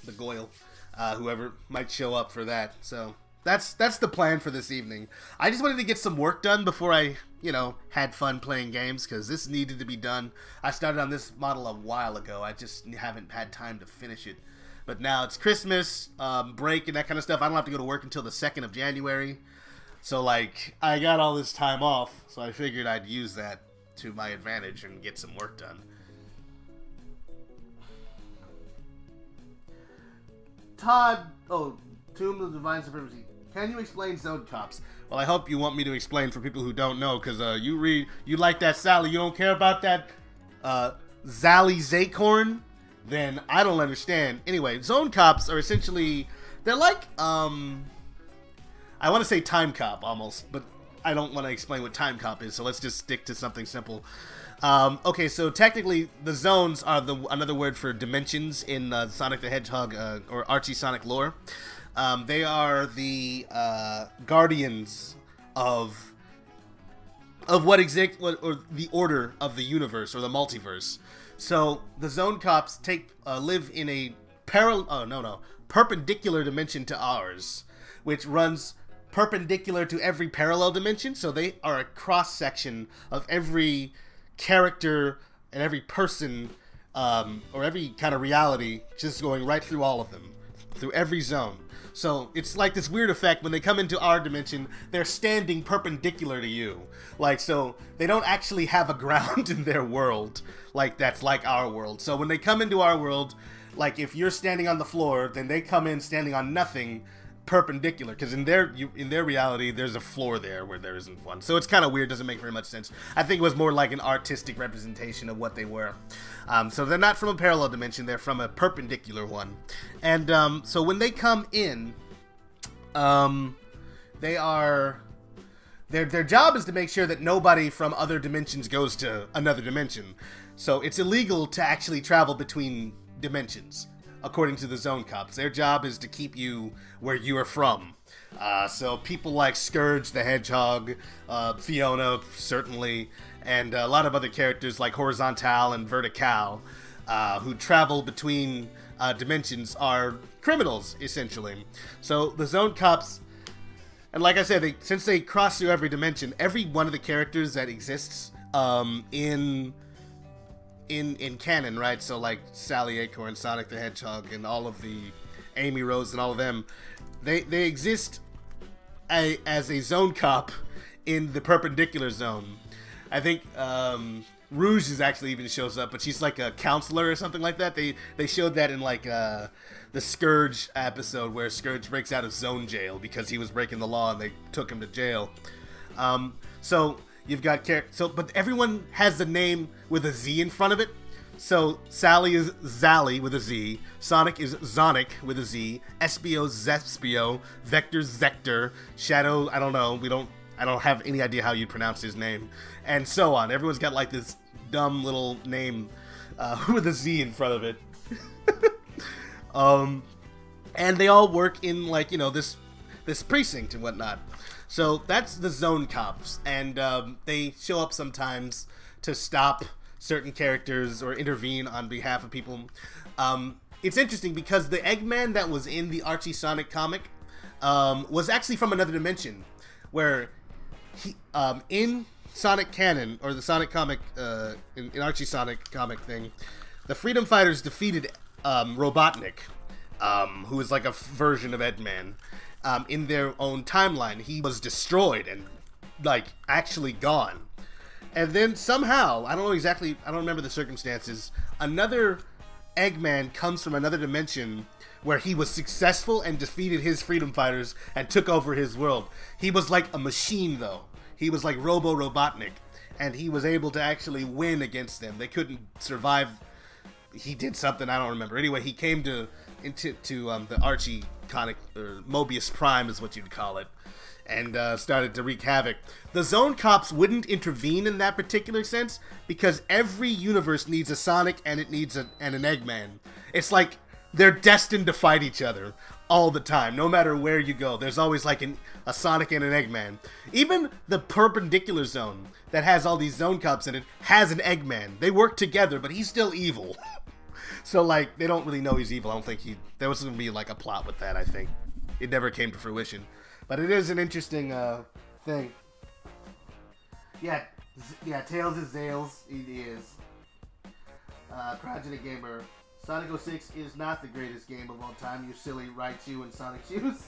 whoever might show up for that. So that's the plan for this evening. I just wanted to get some work done before I, you know, had fun playing games, because this needed to be done. I started on this model a while ago. I just haven't had time to finish it. But now it's Christmas, break and that kind of stuff. I don't have to go to work until the 2nd of January. So, like, I got all this time off, so I figured I'd use that to my advantage and get some work done. Todd, Tomb of Divine Supremacy. Can you explain Zone Cops? Well, I hope you want me to explain for people who don't know, because you like that Sally, you don't care about that Zally Zacorn? Then I don't understand. Anyway, Zone Cops are essentially, they're like, I want to say Time Cop almost, but I don't want to explain what Time Cop is, so let's just stick to something simple. Okay, so technically the zones are another word for dimensions in Sonic the Hedgehog or Archie Sonic lore. They are the guardians of what or the order of the universe or the multiverse. So the Zone Cops live in a perpendicular dimension to ours, which runs perpendicular to every parallel dimension. So they are a cross section of every character and every person or every kind of reality, just going right through all of them, through every zone. So it's like this weird effect. When they come into our dimension, they're standing perpendicular to you. Like, so they don't actually have a ground in their world like that's like our world. So when they come into our world, like if you're standing on the floor, then they come in standing on nothing, perpendicular, because in their reality there's a floor there where there isn't one. So it's kind of weird, doesn't make very much sense. I think it was more like an artistic representation of what they were. So they're not from a parallel dimension, they're from a perpendicular one. And so when they come in, their job is to make sure that nobody from other dimensions goes to another dimension. So it's illegal to actually travel between dimensions, according to the Zone Cops. Their job is to keep you where you are from. So people like Scourge the Hedgehog, Fiona, certainly, and a lot of other characters like Horizontal and Vertical, who travel between dimensions, are criminals, essentially. So the Zone Cops, and like I said, since they cross through every dimension, every one of the characters that exists in canon, right? So like Sally Acorn, Sonic the Hedgehog, and all of the Amy Rose and all of them, they exist as a Zone Cop in the perpendicular zone. I think Rouge actually even shows up, but she's like a counselor or something like that. They showed that in like the Scourge episode where Scourge breaks out of zone jail because he was breaking the law and they took him to jail. So you've got but everyone has the name with a Z in front of it. So Sally is Zally with a Z, Sonic is Zonic with a Z, Espio Zespio, Vector Zector, Shadow, I don't know, I don't have any idea how you pronounce his name, and so on. Everyone's got like this dumb little name with a Z in front of it. And they all work in, like, you know, this precinct and whatnot. So that's the Zone Cops, and they show up sometimes to stop certain characters or intervene on behalf of people. It's interesting because the Eggman that was in the Archie Sonic comic was actually from another dimension, where he in Sonic canon, or the Sonic comic, in Archie Sonic comic thing, the Freedom Fighters defeated Robotnik, who is like a version of Eggman. In their own timeline, he was destroyed and, like, actually gone. And then somehow, I don't remember the circumstances, another Eggman comes from another dimension where he was successful and defeated his Freedom Fighters and took over his world. He was like a machine, though. He was like Robotnik, and he was able to actually win against them. They couldn't survive. He did something, I don't remember. Anyway, he came to the Archie comic, or Mobius Prime is what you'd call it, and started to wreak havoc. The Zone Cops wouldn't intervene in that particular sense because every universe needs a Sonic and it needs an Eggman. It's like they're destined to fight each other all the time, no matter where you go. There's always like a Sonic and an Eggman. Even the Perpendicular Zone that has all these Zone Cops in it has an Eggman. They work together, but he's still evil. So, like, they don't really know he's evil. I don't think there was going to be, like, a plot with that, I think. It never came to fruition. But it is an interesting thing. Yeah, Tails is Zales. He is. Progeny Gamer. Sonic 06 is not the greatest game of all time. You silly Raichu and Sonic Shoes.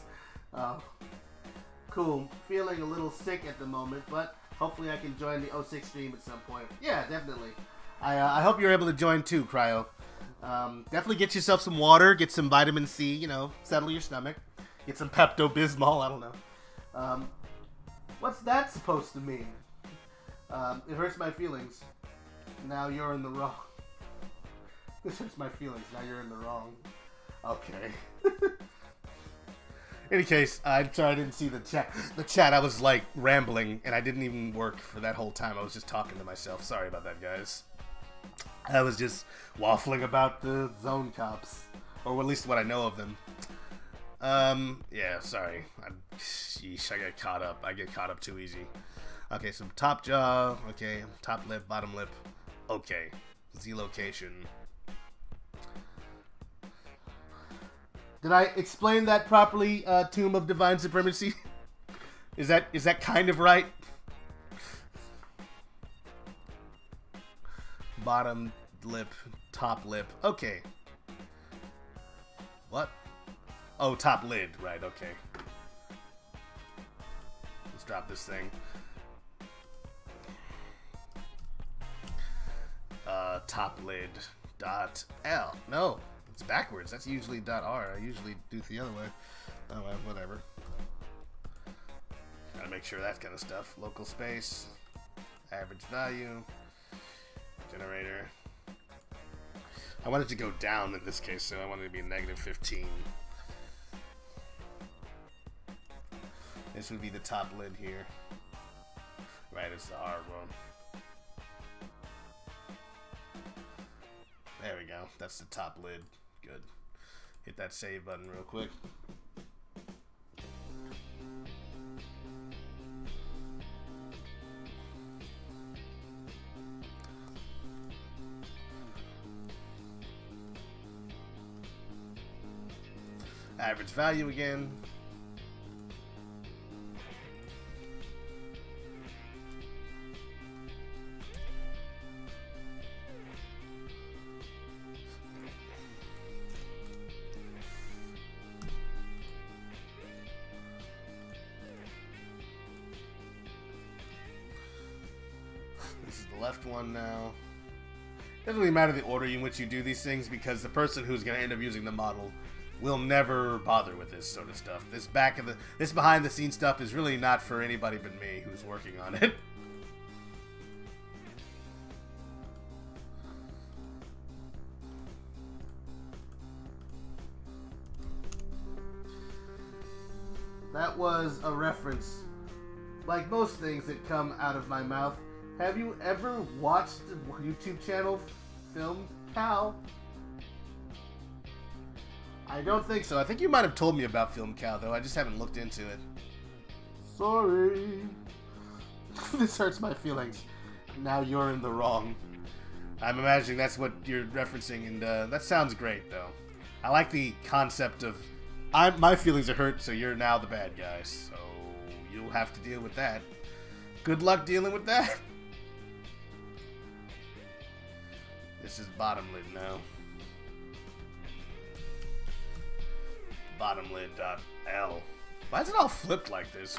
Cool. Feeling a little sick at the moment, but hopefully I can join the 06 stream at some point. Yeah, definitely. I hope you're able to join too, Cryo. Definitely get yourself some water, get some vitamin C, you know, settle your stomach. Get some Pepto-Bismol, I don't know. What's that supposed to mean? It hurts my feelings. Now you're in the wrong. This hurts my feelings, now you're in the wrong. Okay. In any case, I'm sorry I didn't see the chat. The chat, I was like rambling, and I didn't even work for that whole time. I was just talking to myself. Sorry about that, guys. I was just waffling about the Zone Cops, or at least what I know of them. Yeah, sorry. Sheesh, I get caught up. I get caught up too easy. Okay, so top jaw, okay, top lip, bottom lip, okay. Z location. Did I explain that properly, Tomb of Divine Supremacy? Is that kind of right? Bottom lip, top lip. Okay. What? Oh, top lid. Right, okay. Let's drop this thing. Top lid. Dot L. No, it's backwards. That's usually dot R. I usually do it the other way. Oh, well, whatever. Gotta make sure that kind of stuff. Local space. Average value. Generator. I wanted to go down in this case, so I wanted to be -15. This would be the top lid here. Right, it's the R one. There we go. That's the top lid. Good. Hit that save button real quick. Average value again. This is the left one now. Doesn't really matter the order in which you do these things because the person who's going to end up using the model will never bother with this sort of stuff. This behind the scenes stuff is really not for anybody but me who's working on it. That was a reference. Like most things that come out of my mouth, Have you ever watched the YouTube channel Film Cow? I don't think so. I think you might have told me about Film Cow, though. I just haven't looked into it. Sorry. This hurts my feelings. Now you're in the wrong. I'm imagining that's what you're referencing, and that sounds great, though. I like the concept of my feelings are hurt, so you're now the bad guy, so you'll have to deal with that. Good luck dealing with that. This is bottom lid now. Bottomlid.l. Why is it all flipped like this?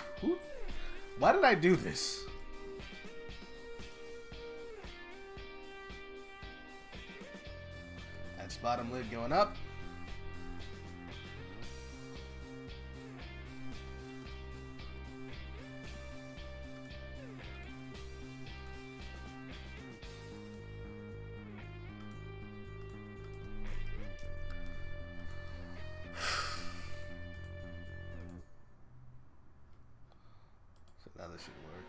Why did I do this? That's bottom lid going up. Now this should work.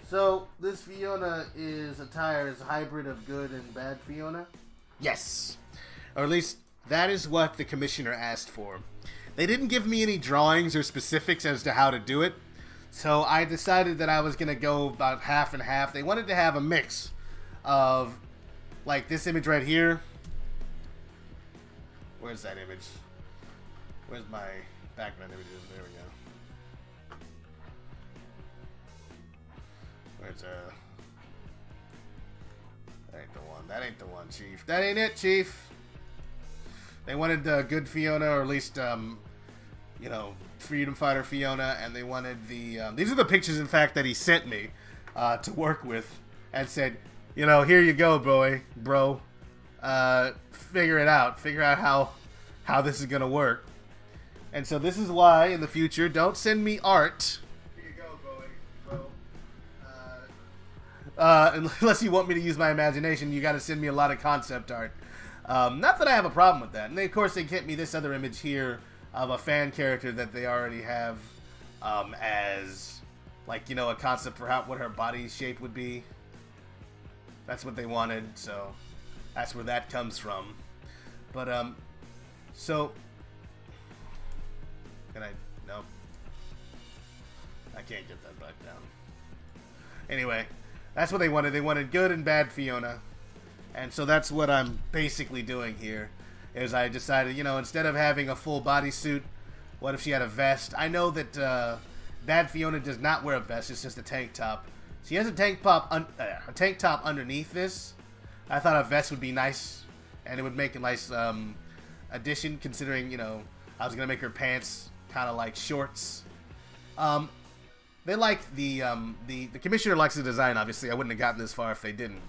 So, this Fiona is attire is a hybrid of good and bad Fiona? Yes. Or at least, that is what the commissioner asked for. They didn't give me any drawings or specifics as to how to do it, so I decided that I was going to go about half and half. They wanted to have a mix of, like, this image right here. Where's that image? Where's my background images? There we go. Where's that ain't the one. That ain't the one, Chief. That ain't it, Chief. They wanted good Fiona, or at least, you know, Freedom Fighter Fiona, and they wanted the... these are the pictures, in fact, that he sent me to work with, and said, you know, here you go, bro. Figure it out. Figure out how this is going to work. And so this is why, in the future, don't send me art. Here you go, bro. Unless you want me to use my imagination, you got to send me a lot of concept art. Not that I have a problem with that. And they, of course, they get me this other image here of a fan character that they already have as, like, you know, a concept for what her body shape would be. That's what they wanted, so that's where that comes from. But, so... Nope. I can't get that back down. Anyway, that's what they wanted. They wanted good and bad Fiona. And so that's what I'm basically doing here, is I decided, you know, instead of having a full bodysuit, what if she had a vest? I know that bad Fiona does not wear a vest, it's just a tank top. She has a tank top underneath this. I thought a vest would be nice, and it would make a nice addition, considering, you know, I was going to make her pants kind of like shorts. They like the commissioner likes the design, obviously. I wouldn't have gotten this far if they didn't.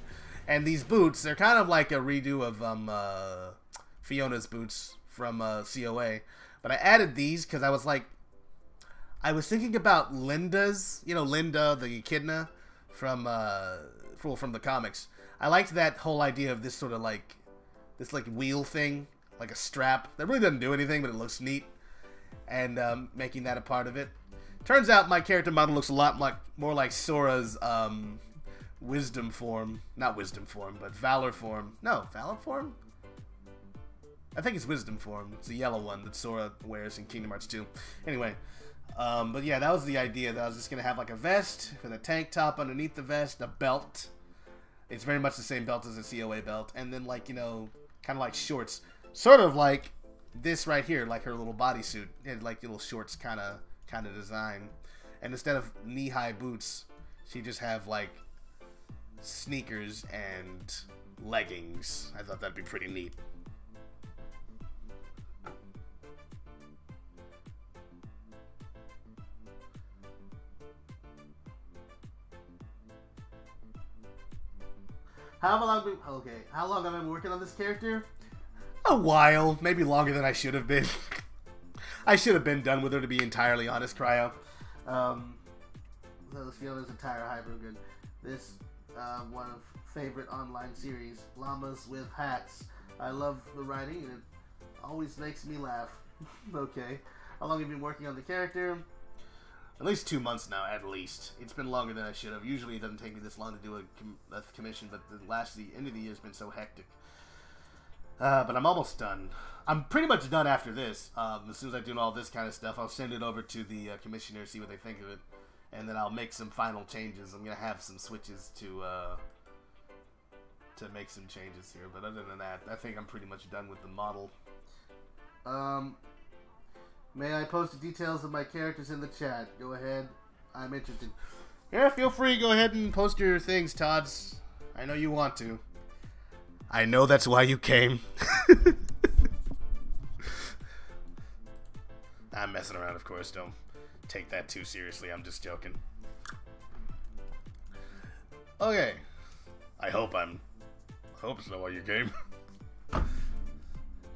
And these boots, they're kind of like a redo of Fiona's boots from COA. But I added these because I was like, I was thinking about Linda's, you know, Linda, the echidna from the comics. I liked that whole idea of this sort of like, this like wheel thing, like a strap. That really doesn't do anything, but it looks neat. And making that a part of it. Turns out my character model looks a lot more like Sora's wisdom form. Not wisdom form, but valor form. No, valor form? I think it's wisdom form. It's the yellow one that Sora wears in Kingdom Hearts 2. Anyway, but yeah, that was the idea. That I was just going to have like a vest with a tank top underneath the vest, a belt. It's very much the same belt as a COA belt. And then like, you know, kind of like shorts. Sort of like this right here, like her little bodysuit. It had like little shorts kind of design. And instead of knee-high boots, she just have like sneakers and leggings. I thought that'd be pretty neat. How long have I been working on this character? A while, maybe longer than I should have been. I should have been done with her, to be entirely honest, Cryo. So Fiona's entire hybrid. This one of favorite online series, Llamas with Hats. I love the writing and it always makes me laugh. Okay. How long have you been working on the character? At least 2 months now, at least. It's been longer than I should have. Usually it doesn't take me this long to do a commission, but the end of the year has been so hectic. But I'm almost done. I'm pretty much done after this. As soon as I do all this kind of stuff, I'll send it over to the commissioner, see what they think of it. And then I'll make some final changes. I'm going to have some switches to make some changes here. But other than that, I think I'm pretty much done with the model. May I post the details of my characters in the chat? Go ahead. I'm interested. Yeah, feel free. Go ahead and post your things, Tots. I know you want to. I know that's why you came. I'm messing around, of course. Don't take that too seriously. I'm just joking. Okay. I hope so why you came.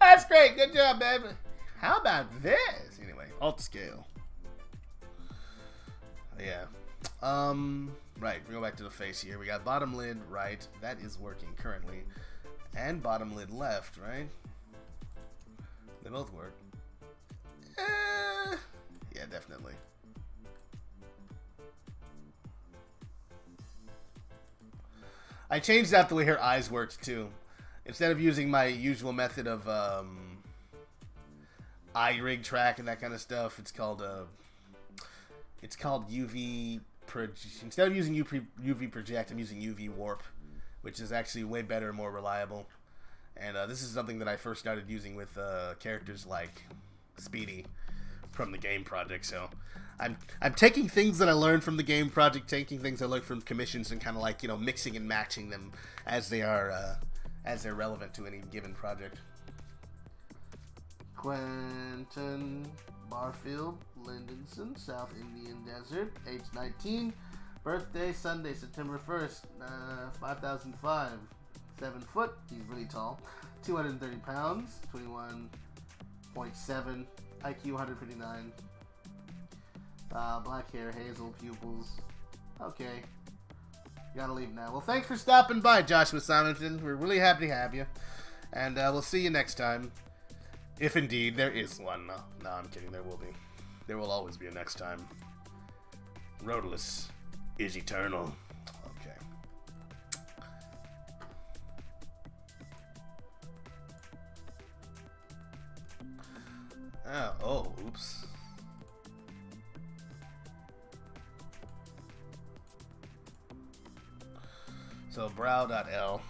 That's great. Good job, baby. How about this? Anyway, alt scale. Yeah. Right. We go back to the face here. We got bottom lid right. That is working currently. And bottom lid left, right? They both work. Yeah, definitely. I changed out the way her eyes worked too. Instead of using my usual method of eye rig track and that kind of stuff, it's called UV instead of using UV project, I'm using UV warp, which is actually way better and more reliable. And this is something that I first started using with characters like Speedy from the game project. So I'm taking things that I learned from the game project, taking things I learned from commissions, and kind of like, you know, mixing and matching them as they are as they're relevant to any given project. Quentin Barfield Lindenson, South Indian Desert, age 19, birthday Sunday, September 1st, 5005, 7 foot, he's really tall, 230 pounds, 21.7, IQ 159, black hair, hazel pupils. Okay, gotta leave now. Well, thanks for stopping by, Joshua Simonton. We're really happy to have you, and we'll see you next time. If indeed there is one. No, I'm kidding. There will be. There will always be a next time. Rotalice is eternal. Okay. Oh, oops. So brow.l.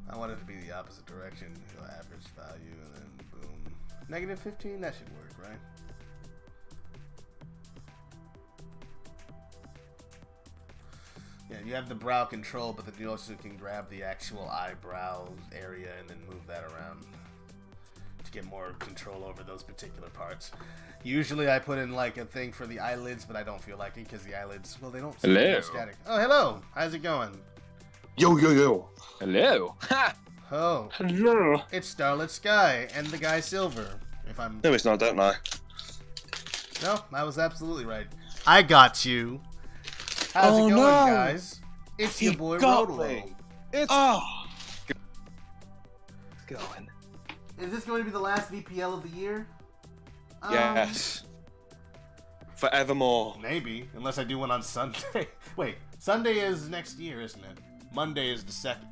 I want it to be the opposite direction. Go average value and then boom. Negative 15, that should work, right? Yeah, you have the brow control, but then you also can grab the actual eyebrow area and then move that around to get more control over those particular parts. Usually I put in like a thing for the eyelids, but I don't feel like it because the eyelids, well, they don't stay static. Oh, hello. How's it going? Yo, yo, yo. Hello. Ha! Oh. Hello. It's Starlit Sky and the guy Silver. If I'm... No, it's not, don't I? No, I was absolutely right. I got you. How's it going, guys? It's your boy Rotalice. It's going. Is this going to be the last VPL of the year? Yes. Forevermore. Maybe, unless I do one on Sunday. Wait, Sunday is next year, isn't it? Monday is the 2nd.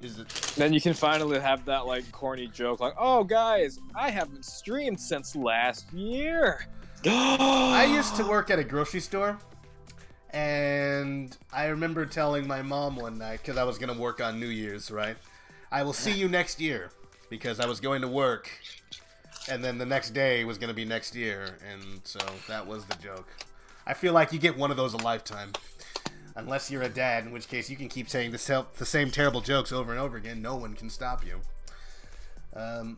Is it? Then you can finally have that like corny joke like, "Oh guys, I haven't streamed since last year." I used to work at a grocery store, and I remember telling my mom one night, because I was going to work on New Year's, right? I will see you next year, because I was going to work, and then the next day was going to be next year, and so that was the joke. I feel like you get one of those a lifetime. Unless you're a dad, in which case you can keep saying the same terrible jokes over and over again. No one can stop you. But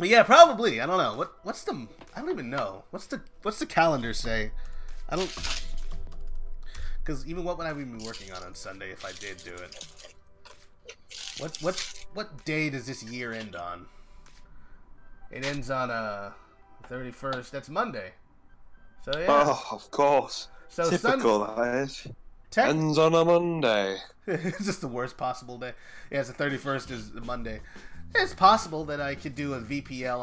yeah, probably. I don't know. What's the? I don't even know. What's the calendar say? I don't. Because even what would I be working on Sunday if I did do it? What day does this year end on? It ends on 31st. That's Monday. So yeah. Oh, of course. So Typical, that is. Ends on a Monday. It's just the worst possible day. Yeah, it's the 31st is the Monday. It's possible that I could do a VPL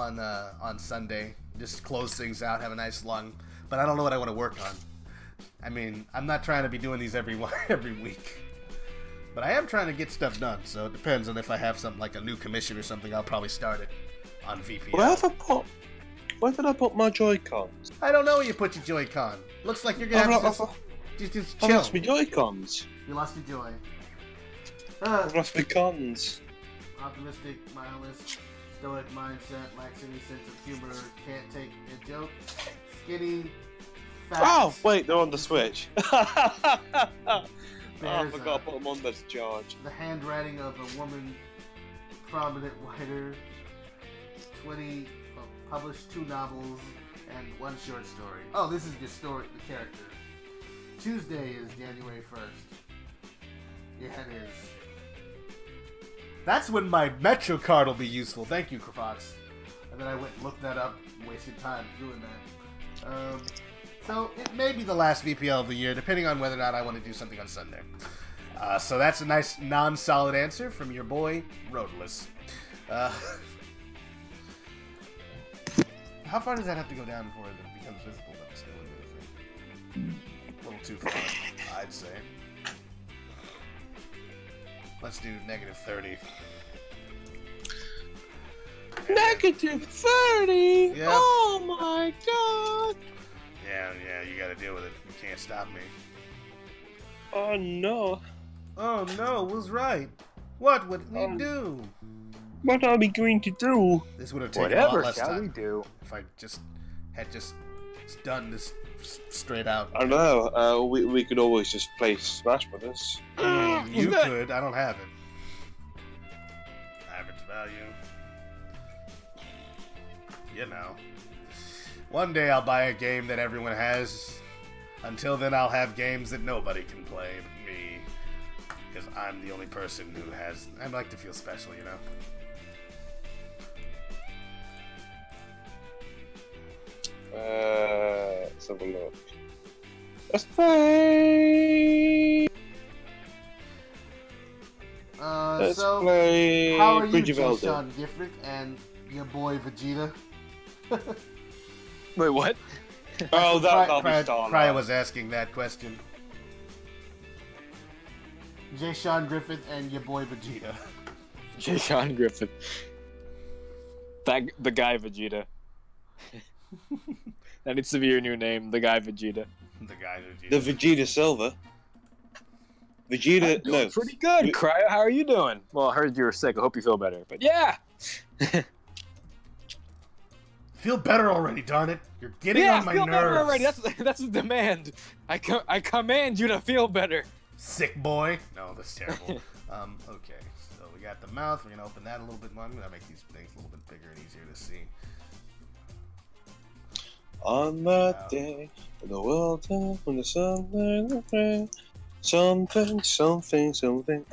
on Sunday. Just close things out, have a nice long. But I don't know what I want to work on. I mean, I'm not trying to be doing these every week. But I am trying to get stuff done, so it depends on if I have something like a new commission or something. I'll probably start it on VPL. Where did I put my Joy-Cons? I don't know where you put your Joy-Con. Looks like you're gonna have to just chill. I lost my Joy-Cons. You lost your joy. I lost my cons. Optimistic, nihilist, stoic mindset, lacks any sense of humor, can't take a joke, skinny, fat. Oh, wait, they're on the Switch. I There's, forgot to put them on the charge. The handwriting of a woman, prominent writer, 20 published 2 novels and 1 short story. Oh, this is the story, the character. Tuesday is January 1st. Yeah, it is. That's when my Metro card will be useful. Thank you, Fox. And then I went and looked that up, wasted time doing that. So it may be the last VPL of the year, depending on whether or not I want to do something on Sunday. So that's a nice non-solid answer from your boy, Rotalice. How far does that have to go down before it becomes visible? That's still a little too far, I'd say. Let's do -30. -30? Yep. Oh my god! Yeah, you gotta deal with it. You can't stop me. Oh no. Oh no, was right. What would we do? What are we going to do? This would have taken a lot Whatever less shall time we do? if I had done this straight out. I know, we could always just play Smash Brothers. You could. I don't have it. Average value. You know. One day I'll buy a game that everyone has. Until then, I'll have games that nobody can play but me. Because I'm the only person who has... I like to feel special, you know? Let's have a look. Let's play! Let's play how are you, Bridge of Elder. Sean Gifford, and your boy Vegeta? Wait, what? Oh, that'll be Starlight. Crya was asking that question. J. Sean Griffith and your boy Vegeta. J. Sean Griffith. The guy Vegeta. That needs to be your new name, the guy Vegeta. The guy Vegeta. The Vegeta Silver. Vegeta, no. Pretty good, Cryo. How are you doing? Well, I heard you were sick. I hope you feel better. But yeah! Feel better already, darn it. You're getting on my feel better nerves. already. That's a demand. I command you to feel better. Sick boy. No, that's terrible. Okay, so we got the mouth. We're gonna open that a little bit more. I'm gonna make these things a little bit bigger and easier to see. On that day, the world turned from the sun and the rain. Something.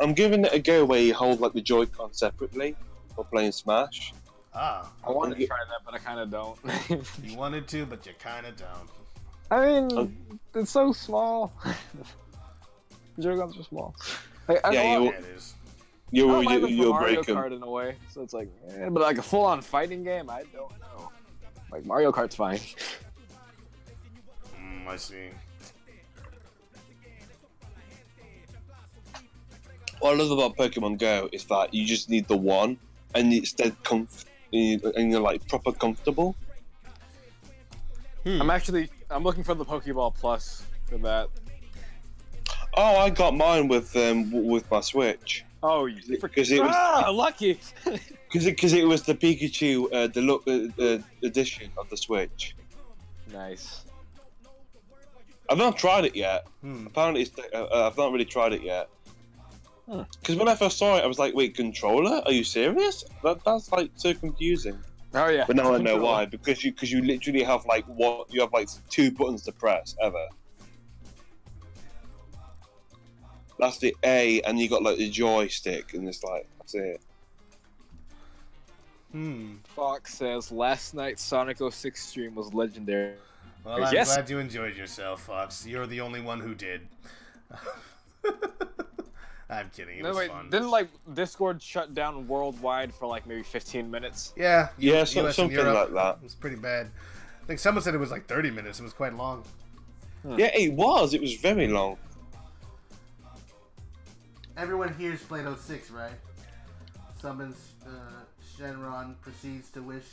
I'm giving it a go where you hold like the Joy-Con separately for playing Smash. Ah. I wanted to try that, but I kind of don't. You wanted to, but you kind of don't. I mean, it's so small. Joy-Cons are small. Yeah, Yeah, it is. You'll Mario break them. Kart in a way, so it's like, but like a full-on fighting game, I don't know. Like Mario Kart's fine. I see. What I love about Pokemon Go is that you just need the one, and it's dead and you're like proper comfortable. I'm looking for the Pokeball Plus for that. Oh, I got mine with my Switch. Oh, you because it was lucky. because it was the Pikachu deluxe edition of the Switch. Nice. I've not tried it yet. Apparently, I've not really tried it yet. Because when I first saw it, I was like, "Wait, controller? Are you serious? That's like so confusing." Oh yeah. But now I know why. Because you literally have like 2 buttons to press ever. That's the A, and you got like the joystick, and it's like that's it. Fox says last night's Sonic 06 stream was legendary. Well, I'm Yes. glad you enjoyed yourself, Fox. You're the only one who did. I'm kidding. It No, was wait, fun. didn't like Discord shut down worldwide for like maybe 15 minutes? Yeah, Yeah, US and something Europe, like that. It was pretty bad. I think someone said it was like 30 minutes. It was quite long. Yeah, it was. It was very long. Everyone here's played 06, right? Summons Shenron, proceeds to wish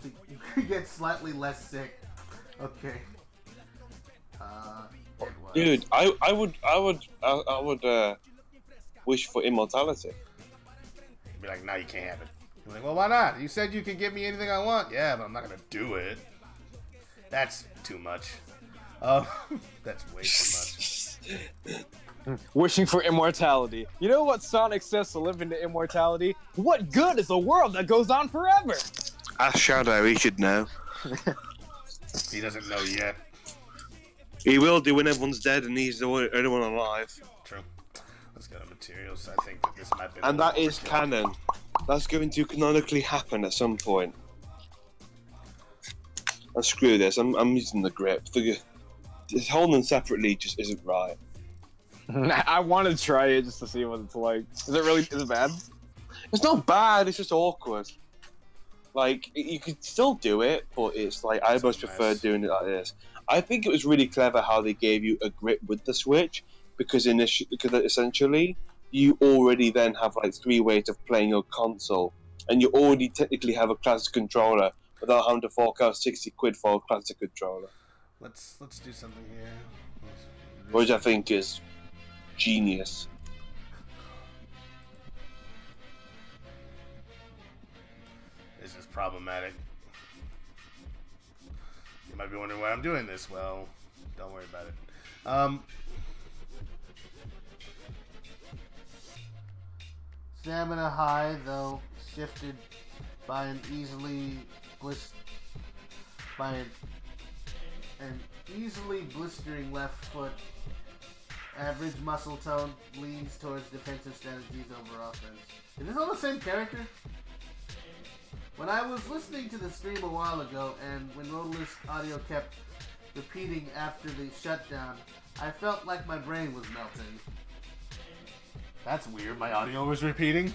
to get slightly less sick. Okay. Dude, I would wish for immortality. Be like, no, you can't have it. You're like, well, why not? You said you could give me anything I want. Yeah, but I'm not gonna do it. That's too much. That's way too much. Wishing for immortality. You know what Sonic says to live into immortality? What good is a world that goes on forever? Ask Shadow, he should know. He doesn't know yet. He will do when everyone's dead and he's the only one alive. True. Let's go to materials. I think that this might be. And that is canon. That's going to canonically happen at some point. And screw this. I'm using the grip. Holding them separately just isn't right. I want to try it just to see what it's like. Is it bad? It's not bad. It's just awkward. Like you could still do it, but it's like I much prefer doing it like this. I think it was really clever how they gave you a grip with the Switch because essentially you already then have like 3 ways of playing your console, and you already technically have a classic controller without having to fork out 60 quid for a classic controller. Let's do something here. Which I think is genius. This is problematic. You might be wondering why I'm doing this. Well, don't worry about it. Stamina high, though shifted by an easily blistering left foot. Average muscle tone leans towards defensive strategies over offense. Is this all the same character? When I was listening to the stream a while ago, and when Rotalice audio kept repeating after the shutdown, I felt like my brain was melting. That's weird, my audio was repeating.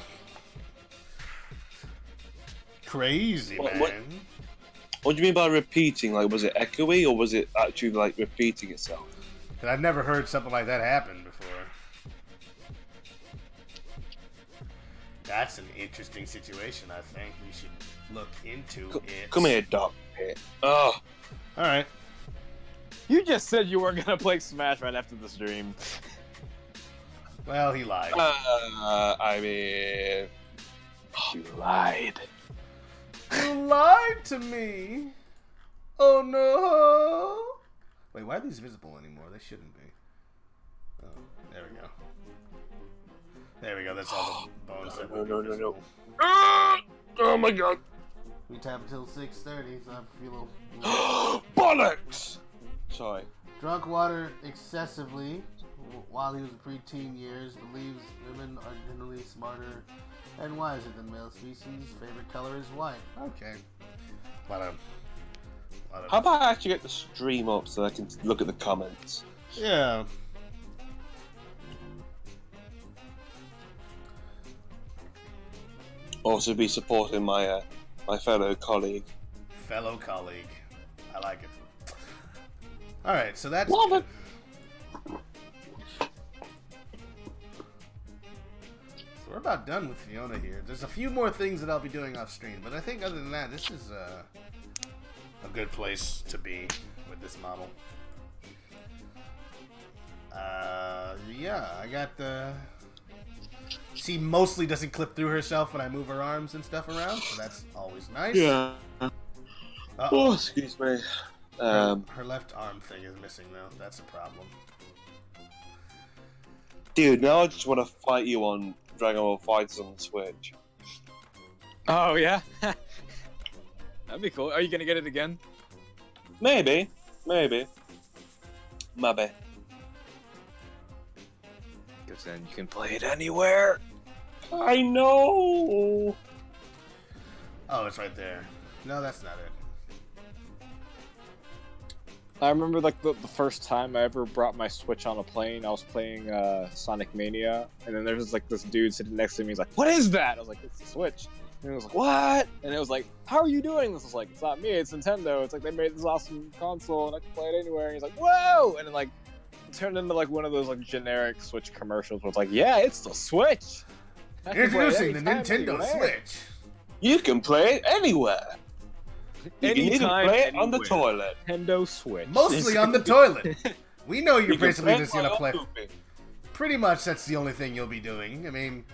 Crazy, man. What do you mean by repeating? Like, was it echoey, or was it actually, like, repeating itself? Because I've never heard something like that happen before. That's an interesting situation, I think. We should look into it. Come here, Doc. Oh. Alright. You just said you weren't gonna play Smash right after the stream. Well, he lied. I mean... You lied. You lied to me! Oh no! Wait, why are these visible anymore? They shouldn't be. Oh, there we go. There we go, that's all the bones that would be visible. Oh my god. We tap until 6:30, so I feel a little... Bollocks! Sorry. Drunk water excessively while he was a preteen years. Believes women are generally smarter and wiser than male species. Favorite color is white. Okay. How about I actually get the stream up so I can look at the comments? Yeah. Also be supporting my my fellow colleague. Fellow colleague. I like it. Alright, so that's Love good. it. So we're about done with Fiona here. There's a few more things that I'll be doing off stream, but I think other than that, this is a good place to be with this model. Yeah, I got the... She mostly doesn't clip through herself when I move her arms and stuff around, so that's always nice. Yeah. Oh, excuse me. Her left arm thing is missing, though. That's a problem. Dude, now I just want to fight you on Dragon Ball FighterZ on the Switch. Oh yeah? That'd be cool. Are you gonna get it again? Maybe. Maybe. Maybe. Because then you can play it anywhere. I know. Oh, it's right there. No, that's not it. I remember like the first time I ever brought my Switch on a plane. I was playing Sonic Mania, and then there was like this dude sitting next to me. He's like, "What is that?" I was like, "It's the Switch." And he was like, "What?" And it was like, "How are you doing this?" I was like, "It's not me. It's Nintendo. It's like they made this awesome console, and I can play it anywhere." And he's like, "Whoa!" And then like it turned into like one of those like generic Switch commercials where it's like, "Yeah, it's the Switch." I can play it Introducing the anytime, Nintendo anywhere. Switch. You can play it anywhere. You can even Anytime, play it on the anywhere. toilet. Nintendo Switch. Mostly on the toilet. We know you're You can basically play just it gonna while play. pooping. Pretty much that's the only thing you'll be doing. I mean,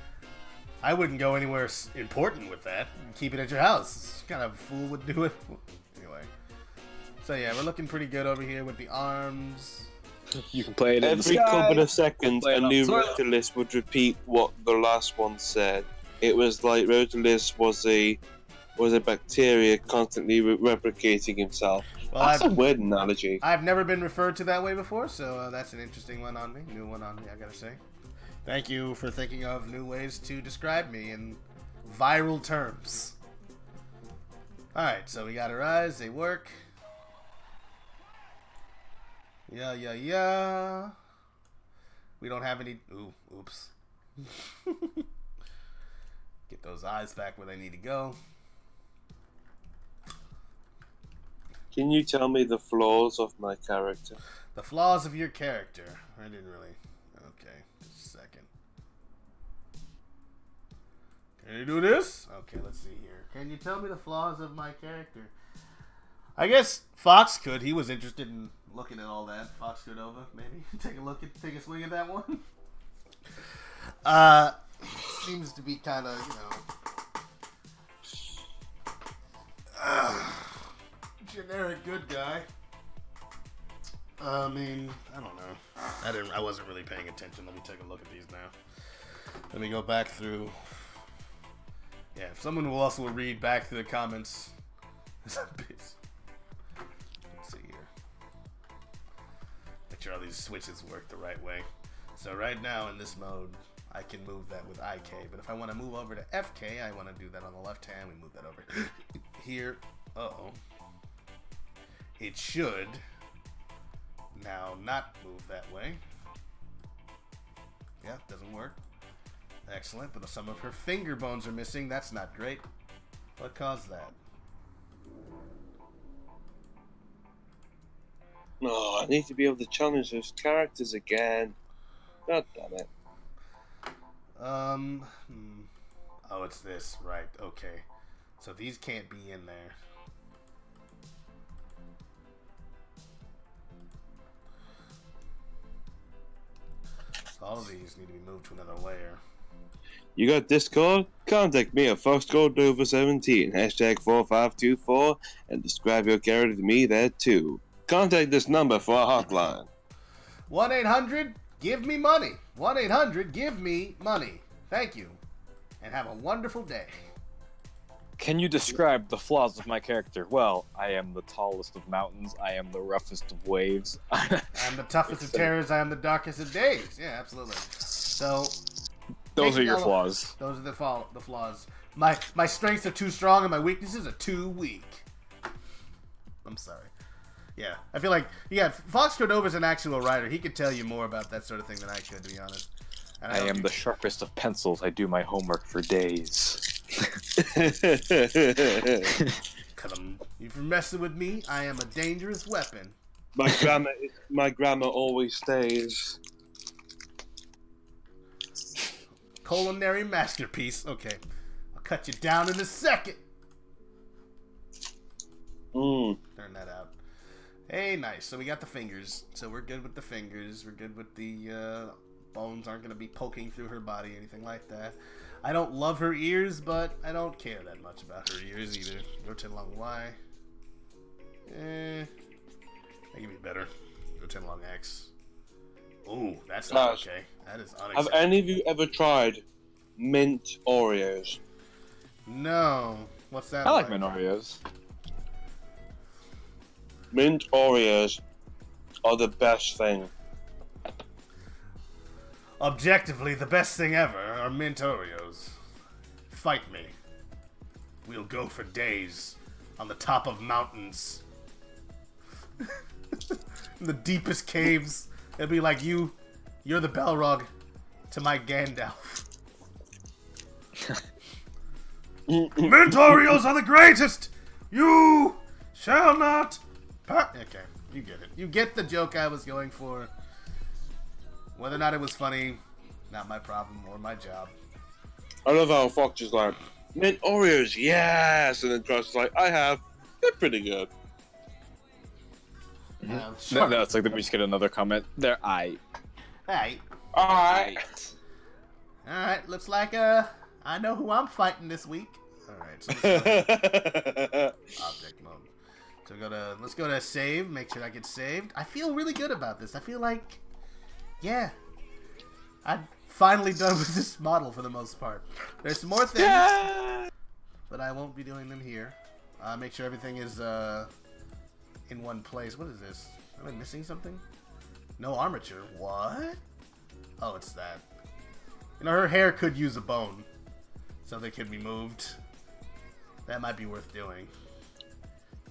I wouldn't go anywhere important with that. Keep it at your house. Kind of fool would do it. Anyway. So yeah, we're looking pretty good over here with the arms. You can play it in the Every sky. couple of seconds, Play it a on new the toilet. Rotalice would repeat what the last one said. It was like Rotalice was a bacteria constantly replicating himself. Well, That's a weird analogy. I've never been referred to that way before, so that's an interesting one on me. New one on me, I gotta say. Thank you for thinking of new ways to describe me in viral terms. Alright, so we got our eyes, they work. Yeah. We don't have any... Ooh, oops. Get those eyes back where they need to go. Can you tell me the flaws of my character? The flaws of your character. I didn't really... Okay, just a second. Can you do this? Okay, let's see here. Can you tell me the flaws of my character? I guess Fox could. He was interested in looking at all that. Fox Cordova, maybe. Take a swing at that one. Seems to be kind of, generic good guy. I mean, I don't know. I wasn't really paying attention. Let me take a look at these now. Let me go back through. Yeah, if someone will also read back through the comments. Let's see here. Make sure all these switches work the right way. So right now in this mode, I can move that with IK. But if I want to move over to FK, I want to do that on the left hand. We move that over here. Uh-oh. It should now not move that way. Yeah, doesn't work. Excellent, but some of her finger bones are missing. That's not great. What caused that? Oh, I need to be able to challenge those characters again. God damn it. Oh, it's this. Right, okay. So these can't be in there. So all of these need to be moved to another layer. You got Discord? Contact me at FoxCordova17, #4524, and describe your character to me there too. Contact this number for a hotline. 1-800, give me money. 1-800, give me money. Thank you. And have a wonderful day. Can you describe the flaws of my character? Well, I am the tallest of mountains. I am the roughest of waves. I'm the toughest of terrors. I am the darkest of days. Yeah, absolutely. So... Those are your flaws. Those are the flaws. My strengths are too strong and my weaknesses are too weak. I'm sorry. Yeah, I feel like Fox Cordova's an actual writer. He could tell you more about that sort of thing than I could, to be honest. And I am the sharpest of pencils. I do my homework for days. If you're messing with me, I am a dangerous weapon. My grammar always stays. Culinary masterpiece. Okay, I'll cut you down in a second. Turn that out. Hey, nice. So we got the fingers. So we're good with the fingers. We're good with the bones aren't going to be poking through her body, anything like that. I don't love her ears, but I don't care that much about her ears either. Rotate along Y. That could be better. Rotate along X. Ooh, that's not okay. That is unacceptable. Have any of you ever tried mint Oreos? No. What's that? I like mint Oreos. Mint Oreos are the best thing. Objectively, the best thing ever are mint Oreos. Fight me. We'll go for days on the top of mountains. In the deepest caves. It'll be like you're the Balrog to my Gandalf. Mint Oreos are the greatest! You shall not okay, you get it. You get the joke I was going for. Whether or not it was funny, not my problem or my job. I love how Fox is like, mint Oreos, yes! And then Trust is like, I have. They're pretty good. Sure. No, it's like we just get another comment. They're aight. Hey. Alright. Alright, looks like I know who I'm fighting this week. Alright, so object mode. So let's go to save, make sure that gets saved. I feel really good about this. I feel like, yeah, I'm finally done with this model for the most part. There's some more things, but I won't be doing them here. Make sure everything is in one place. What is this? Am I missing something? No armature. What? Oh, it's that. You know, her hair could use a bone. Something could be moved. That might be worth doing.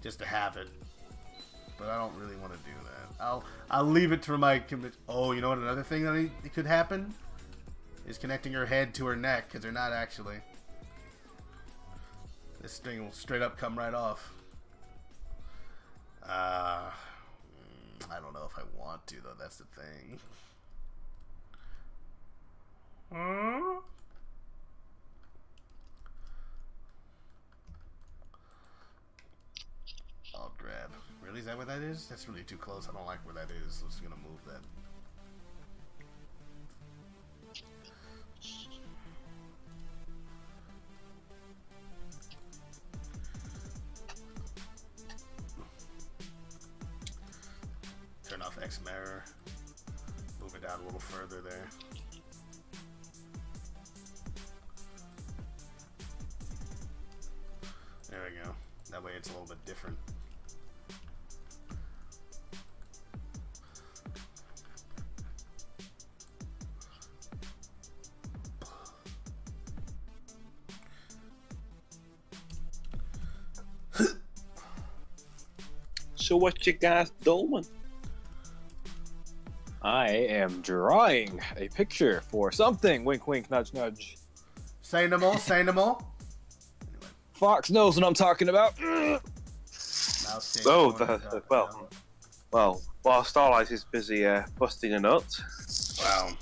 Just to have it. But I don't really want to do that. I'll leave it to my... Oh, you know what? Another thing that could happen is connecting her head to her neck, because they're not actually. This thing will straight up come right off. I don't know if I want to, though. That's the thing. I'll grab. Really? Is that where that is? That's really too close. I don't like where that is. So I'm just gonna move that. Turn off X mirror. Move it down a little further there. There we go. That way it's a little bit different. So what you guys doing? I am drawing a picture for something. Wink, wink, nudge, nudge. Say no more, say no more. Fox knows what I'm talking about. Well, while Starlight is busy busting a nut. Wow.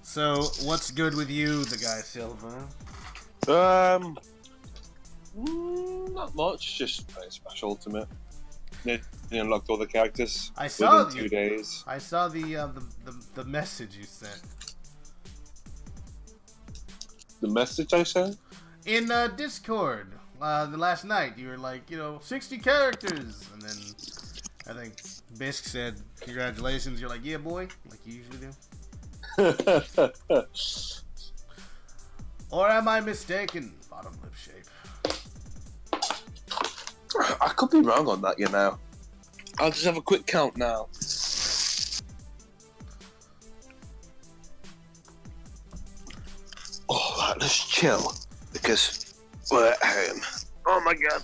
So, what's good with you, the guy Silva? Not much. Just playing Smash Ultimate. You unlocked all the characters. I saw within 2 days. I saw the message you sent. The message I sent? In Discord, the last night, you were like, 60 characters, and then I think Bisk said, congratulations, you're like, yeah boy, like you usually do. Or am I mistaken? Bottom lip shape. I could be wrong on that, I'll just have a quick count now. Alright, let's chill, because we're at home. Oh my god.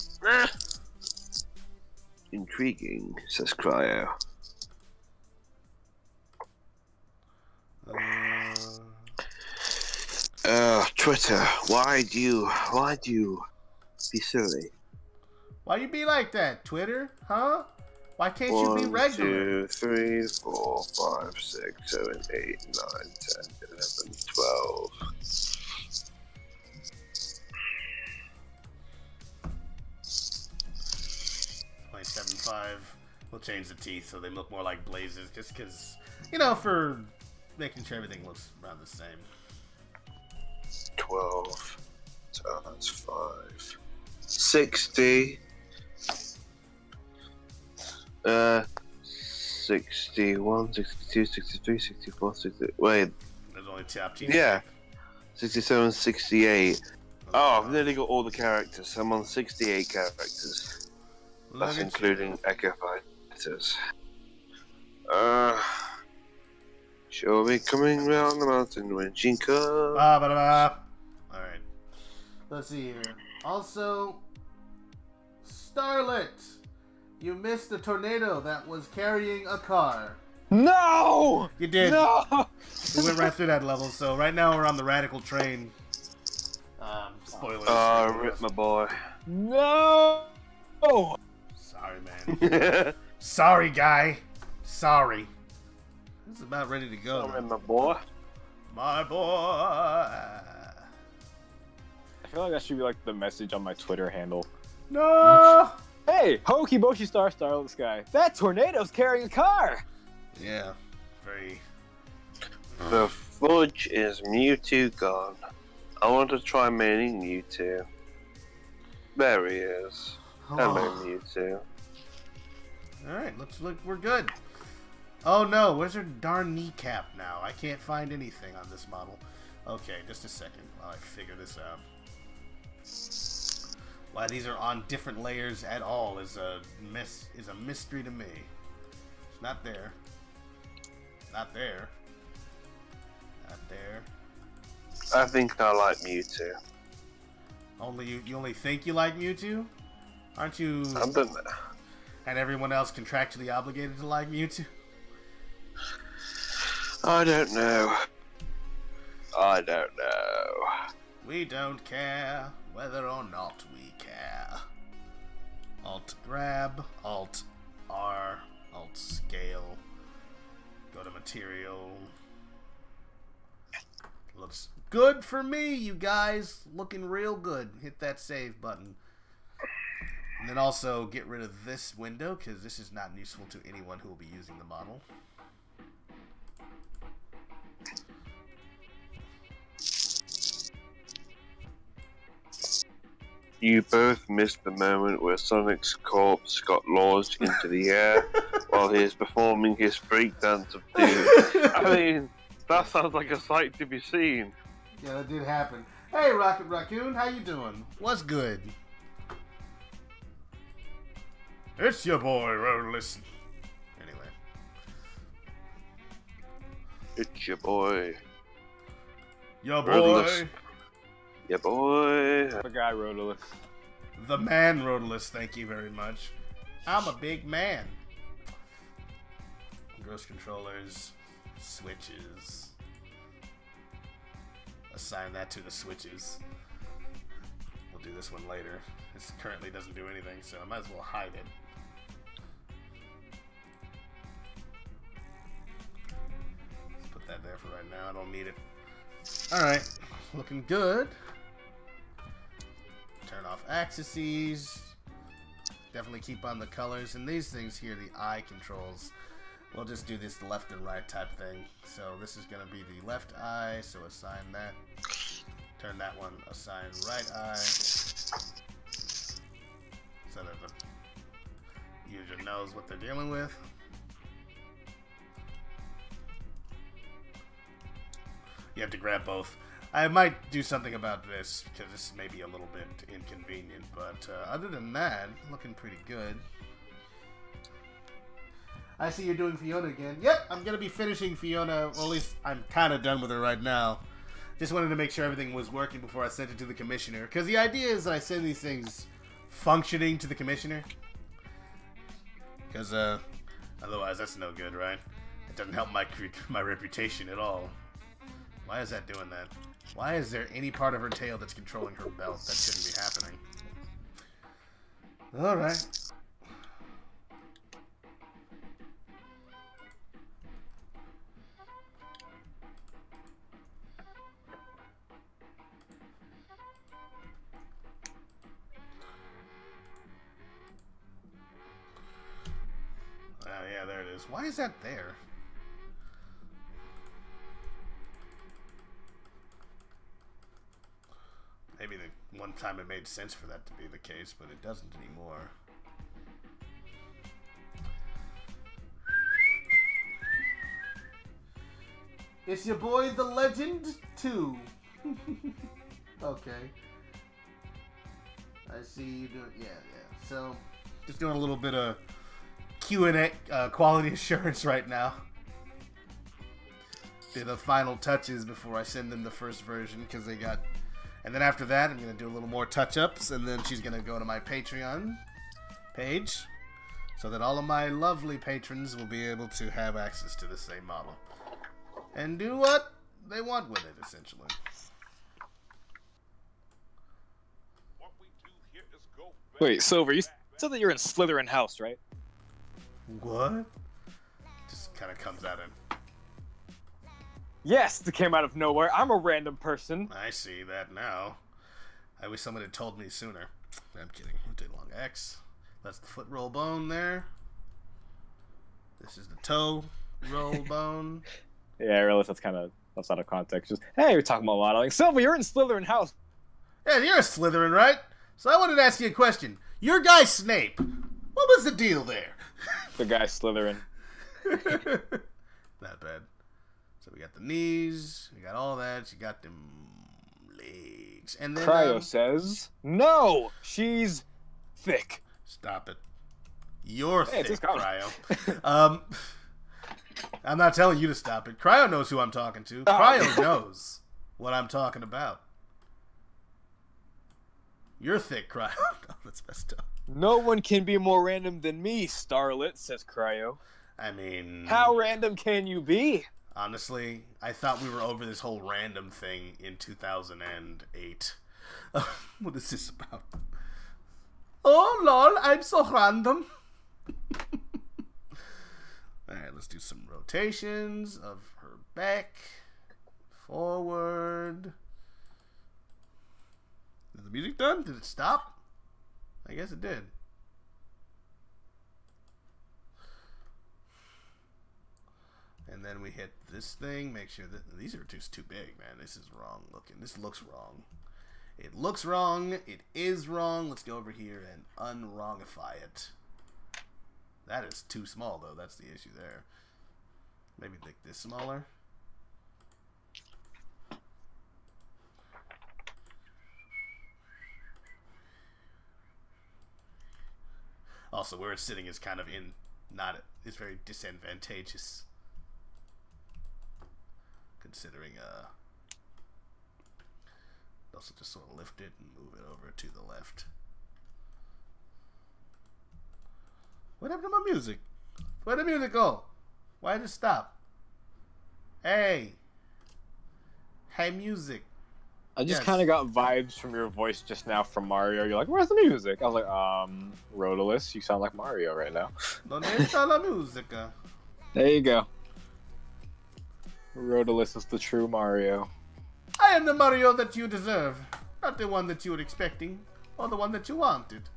Intriguing, says Cryo. Twitter, why do you be silly? Why you be like that, Twitter? Huh? Why can't you be regular? 1, 2, 3, 4, 5, 6, 7, 8, 9, 10, 11, 12. 0.75. We'll change the teeth so they look more like blazes, just because, for making sure everything looks around the same. 12 times 5. 60. 61, 62, 63, 64, 60. Wait. There's only top teeth. Yeah. 67, 68. Oh, I've nearly got all the characters. I'm on 68 characters. That's including Echo Fighters. She'll be coming round the mountain when she comes. Alright. Let's see here. Also, Starlet, you missed a tornado that was carrying a car. No! You did. No! We went right through that level, so right now we're on the radical train. Spoilers. Rip my boy. No! Sorry, man. Sorry, guy. Sorry. This is about ready to go. Rip my boy. My boy. I feel like that should be like the message on my Twitter handle. No! Hey, Hokey Boshi Starlet Sky. That tornado's carrying a car! Yeah, very... The fudge is Mewtwo gone. I want to try maining Mewtwo. There he is. Hello, Mewtwo. Alright, looks like we're good. Oh no, where's her darn kneecap now? I can't find anything on this model. Okay, just a second while I figure this out. Why these are on different layers at all is a mystery to me. It's not there. Not there. Not there. I think I like Mewtwo. Only you only think you like Mewtwo? Aren't you I've been there. and everyone else contractually obligated to like Mewtwo? I don't know. I don't know. We don't care whether or not we care. Alt grab, Alt R, Alt scale, go to material. Looks good for me, you guys. Looking real good. Hit that save button. And then also get rid of this window because this is not useful to anyone who will be using the model. You both missed the moment where Sonic's corpse got launched into the air while he is performing his freak dance of doom. I mean, that sounds like a sight to be seen. Yeah, that did happen. Hey, Rocket Raccoon, how you doing? What's good? It's your boy, Rotalice. Anyway. It's your boy. Your boy. Rotalice. Yeah, boy. The guy Rotalice. The man Rotalice, thank you very much. I'm a big man. Gross controllers, switches. Assign that to the switches. We'll do this one later. This currently doesn't do anything, so I might as well hide it. Let's put that there for right now. I don't need it. Alright, looking good. Turn off axes. Definitely keep on the colors. And these things here, the eye controls. We'll just do this left and right type thing. So this is going to be the left eye. So assign that. Turn that one. Assign right eye. So that the user knows what they're dealing with. You have to grab both. I might do something about this, because this may be a little bit inconvenient, but other than that, looking pretty good. I see you're doing Fiona again. Yep, I'm going to be finishing Fiona, or at least I'm kind of done with her right now. Just wanted to make sure everything was working before I sent it to the commissioner, because the idea is that I send these things functioning to the commissioner. Because otherwise that's no good, right? It doesn't help my reputation at all. Why is that doing that? Why is there any part of her tail that's controlling her belt? That shouldn't be happening. Alright. Yeah, there it is. Why is that there? Maybe the one time it made sense for that to be the case, but it doesn't anymore. It's your boy, the Legend 2. Okay. I see you doing, yeah. So, just doing a little bit of Q&A, quality assurance right now. do the final touches before I send them the first version, because they got... And then after that, I'm going to do a little more touch-ups, and then she's going to go to my Patreon page, so that all of my lovely patrons will be able to have access to the same model. And do what they want with it, essentially. Wait, Silver, you said that you're in Slytherin House, right? What? Just kind of comes out in. Yes, it came out of nowhere. I'm a random person. I see that now. I wish someone had told me sooner. I'm kidding. Rotate long X. That's the foot roll bone there. This is the toe roll bone. Yeah, I realize that's out of context. Just, hey, we're talking about modeling. Silver, you're in Slytherin House. Yeah, you're a Slytherin, right? So I wanted to ask you a question. Your guy Snape, what was the deal there? The guy Slytherin. Not bad. So we got the knees, we got all that, you got them legs. And then Cryo says, no, she's thick. Stop it. You're Hey, thick, Cryo. I'm not telling you to stop it. Cryo knows who I'm talking to. Cryo knows what I'm talking about. You're thick, Cryo. Oh, that's messed up. No one can be more random than me, Starlet, says Cryo. I mean... How random can you be? Honestly, I thought we were over this whole random thing in 2008. What is this about? Oh, lol, I'm so random. Alright, let's do some rotations of her back. Forward. Is the music done? Did it stop? I guess it did. And then we hit this thing. Make sure that these are just too big, man. This is wrong looking. This looks wrong. It looks wrong. It is wrong. Let's go over here and unwrongify it. That is too small, though. That's the issue there. Maybe make this smaller. Also, where it's sitting is kind of in, it's very disadvantageous. Considering, also just sort of lift it and move it over to the left. What happened to my music? Where'd the music go? Why did it stop? Hey. Hey, music. I just kind of got vibes from your voice just now from Mario. You're like, where's the music? I was like, Rotalice, you sound like Mario right now. ¿Dónde está la música? There you go. Rotalice is the true Mario. I am the Mario that you deserve. Not the one that you were expecting. Or the one that you wanted.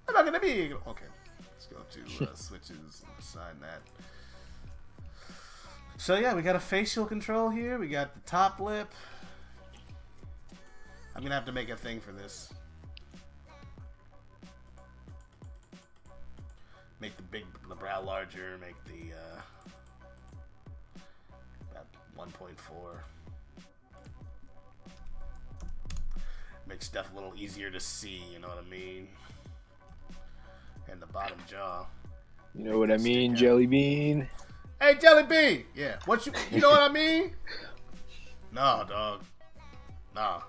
I'm not gonna be... Okay. Let's go to switches and assign that. So yeah, we got a facial control here. We got the top lip. I'm gonna have to make a thing for this. Make the brow larger. Make the about 1.4. Make stuff a little easier to see. You know what I mean? And the bottom jaw. You know what I mean, Jelly Bean? Hey, Jelly Bean! Yeah, you know what I mean? Nah, dog. Nah.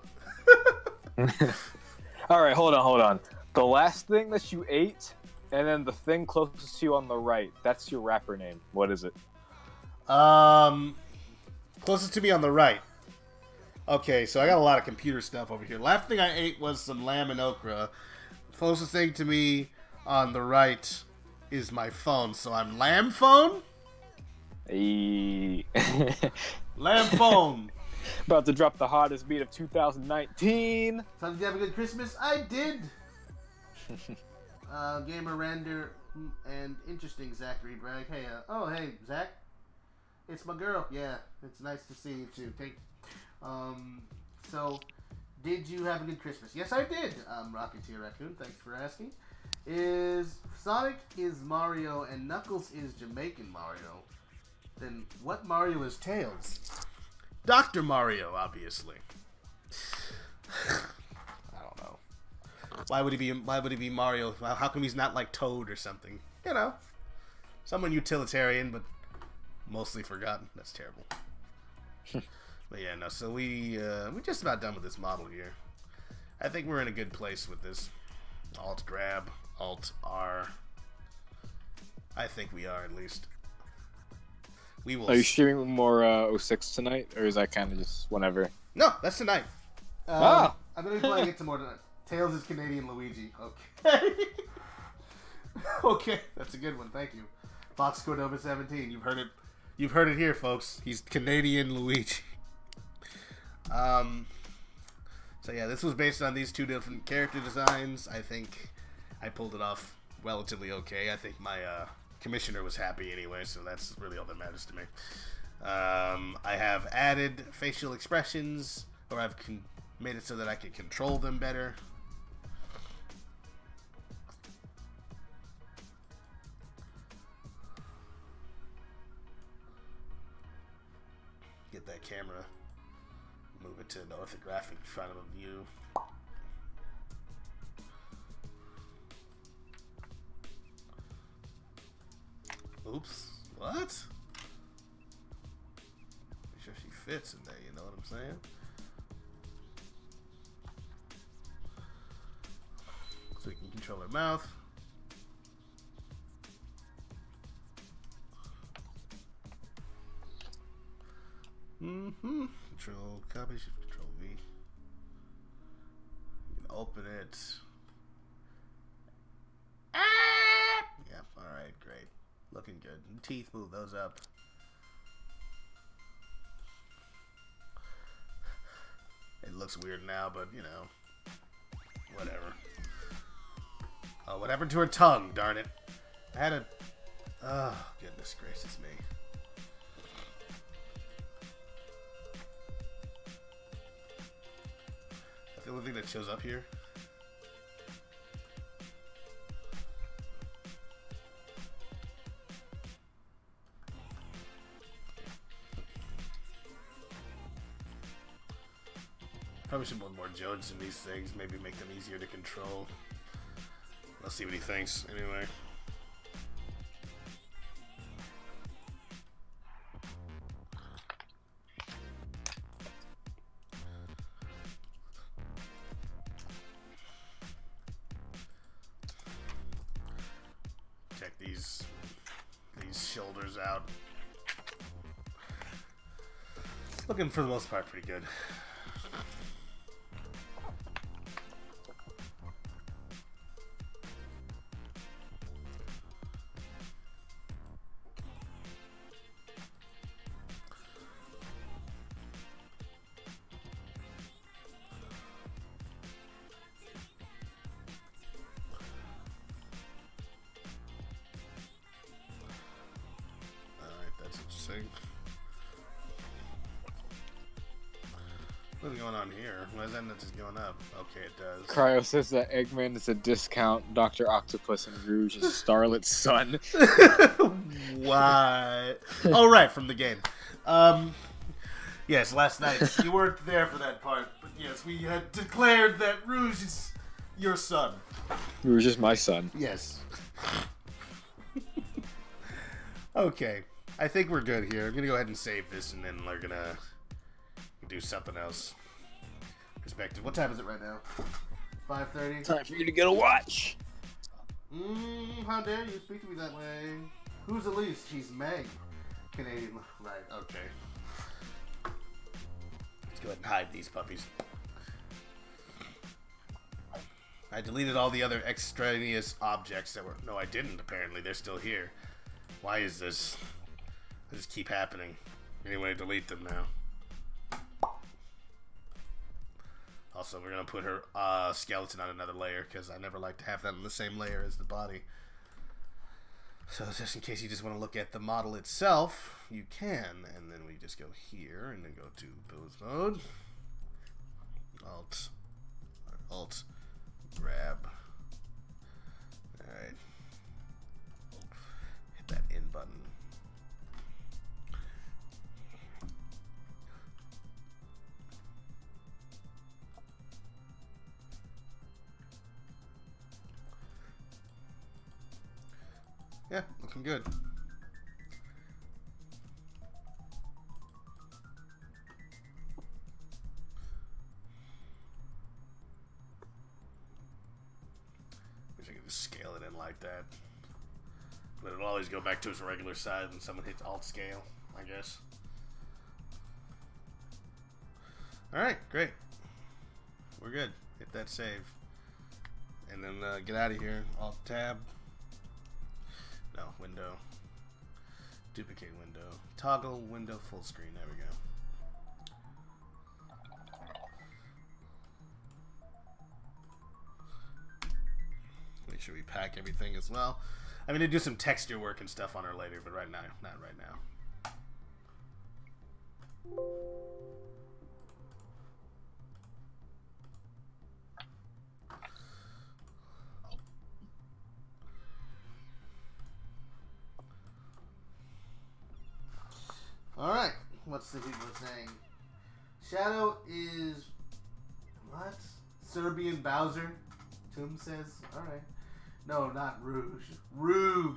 Alright, hold on. The last thing that you ate, and then the thing closest to you on the right, that's your rapper name. What is it? Closest to me on the right. Okay, so I got a lot of computer stuff over here. Last thing I ate was some lamb and okra. Closest thing to me on the right is my phone, so I'm lamb phone? Hey. Lamb phone. About to drop the hottest beat of 2019. So did you have a good Christmas? I did. Gamer Render and interesting Zachary Bragg. Hey, hey, Zach. It's my girl. Yeah, it's nice to see you too. So, did you have a good Christmas? Yes, I did. Rocketeer Raccoon, thanks for asking. Sonic is Mario and Knuckles is Jamaican Mario. Then what Mario is Tails? Dr. Mario, obviously. I don't know. Why would he be Mario? How come he's not like Toad or something? You know, someone utilitarian, but mostly forgotten. That's terrible. But yeah, no. So we're just about done with this model here. I think we're in a good place with this. Alt grab, Alt R. I think we are, at least. We will. Are you streaming more 06 tonight, or is that kind of just whenever? No, that's tonight. I'm gonna be playing it tomorrow tonight. Tails is Canadian Luigi. Okay. Okay, that's a good one. Thank you. Fox Cordova 17. You've heard it. You've heard it here, folks. He's Canadian Luigi. So yeah, this was based on these two different character designs. I think I pulled it off relatively okay. I think my commissioner was happy anyway, so that's really all that matters to me. I have added facial expressions, or I've made it so that I can control them better. Get that camera, move it to an orthographic front of a view. Oops, what? Make sure she fits in there, you know what I'm saying? So we can control her mouth. Control copy, shift control V. You can open it. Yep, alright, great. Looking good. Teeth, move those up. It looks weird now, but you know, whatever. Oh, what happened to her tongue? Darn it! I had a. Oh, goodness gracious me! That's the only thing that shows up here. Probably should put more Jodes in these things, maybe make them easier to control. Let's see what he thinks, anyway. Check these shoulders out. Looking for the most part pretty good. What's going on here? Why is that not just going up? Okay, it does. Cryo says that Eggman is a discount. Dr. Octopus and Rouge is Starlet's son. What? Oh, right, from the game. Yes, last night. You weren't there for that part, but yes, we had declared that Rouge is your son. Rouge is my son. Yes. Okay, I think we're good here. I'm gonna go ahead and save this, and then we're gonna do something else. Perspective. What time is it right now? 5:30. Time for you to get a watch. How dare you speak to me that way? Who's Elise? She's Meg. Canadian. Right. Okay. Let's go ahead and hide these puppies. I deleted all the other extraneous objects that were. No, I didn't. Apparently, they're still here. Why is this? Does this keep happening? Anyway, delete them now. Also, we're going to put her skeleton on another layer, because I never like to have that on the same layer as the body. So just in case you just want to look at the model itself, you can. And then we just go here, and then go to build mode. Alt, grab. Alright. Hit that in button. Yeah, looking good. like that. But it'll always go back to its regular size when someone hits alt scale, I guess. Alright, great. We're good. Hit that save. And then get out of here. Alt tab. No, window. Duplicate window. Toggle window full screen. There we go. Make sure we pack everything as well. I'm gonna do some texture work and stuff on her later, but right now, not right now. Alright, what's the people saying? Shadow is... what? Serbian Bowser? Toom says. Alright. No, not Rouge. Roog.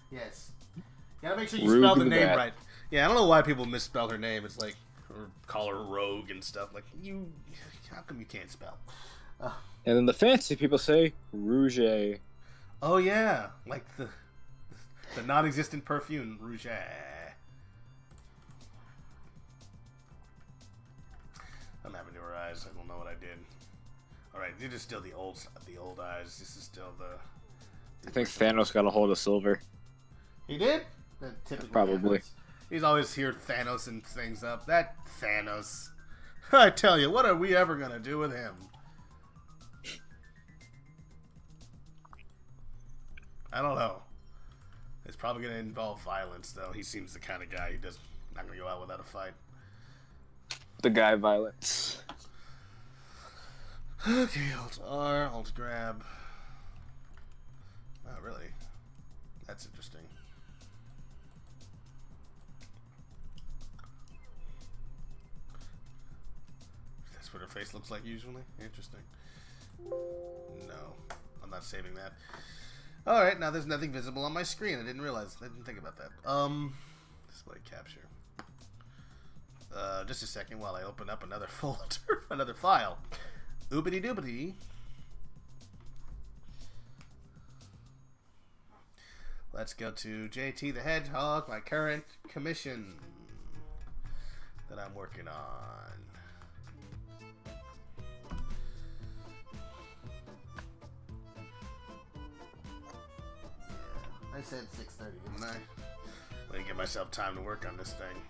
Yes. You gotta make sure you spell the name right. Yeah, I don't know why people misspell her name. It's like, or call her Rogue and stuff. Like, how come you can't spell? And then the fancy people say Rouge. Oh yeah, like the non-existent perfume, Rouge. I'm having newer eyes. I don't know what I did. Alright, these are still the old eyes. This is still the I think Thanos got a hold of Silver. He did? That typically probably. happens. He's always here Thanosing things up. That Thanos. I tell you, what are we ever gonna do with him? I don't know. It's probably gonna involve violence, though. He seems the kind of guy who does not gonna go out without a fight. The guy violence. Okay, Alt R, Alt grab. Not really. That's interesting. That's what her face looks like usually. Interesting. No, I'm not saving that. All right, now there's nothing visible on my screen. I didn't realize. I didn't think about that. Display capture. Just a second while I open up another folder, another file. Oopity doopity. Let's go to JT the Hedgehog, my current commission that I'm working on. Yeah, I said 6:30, didn't I? Let me give myself time to work on this thing.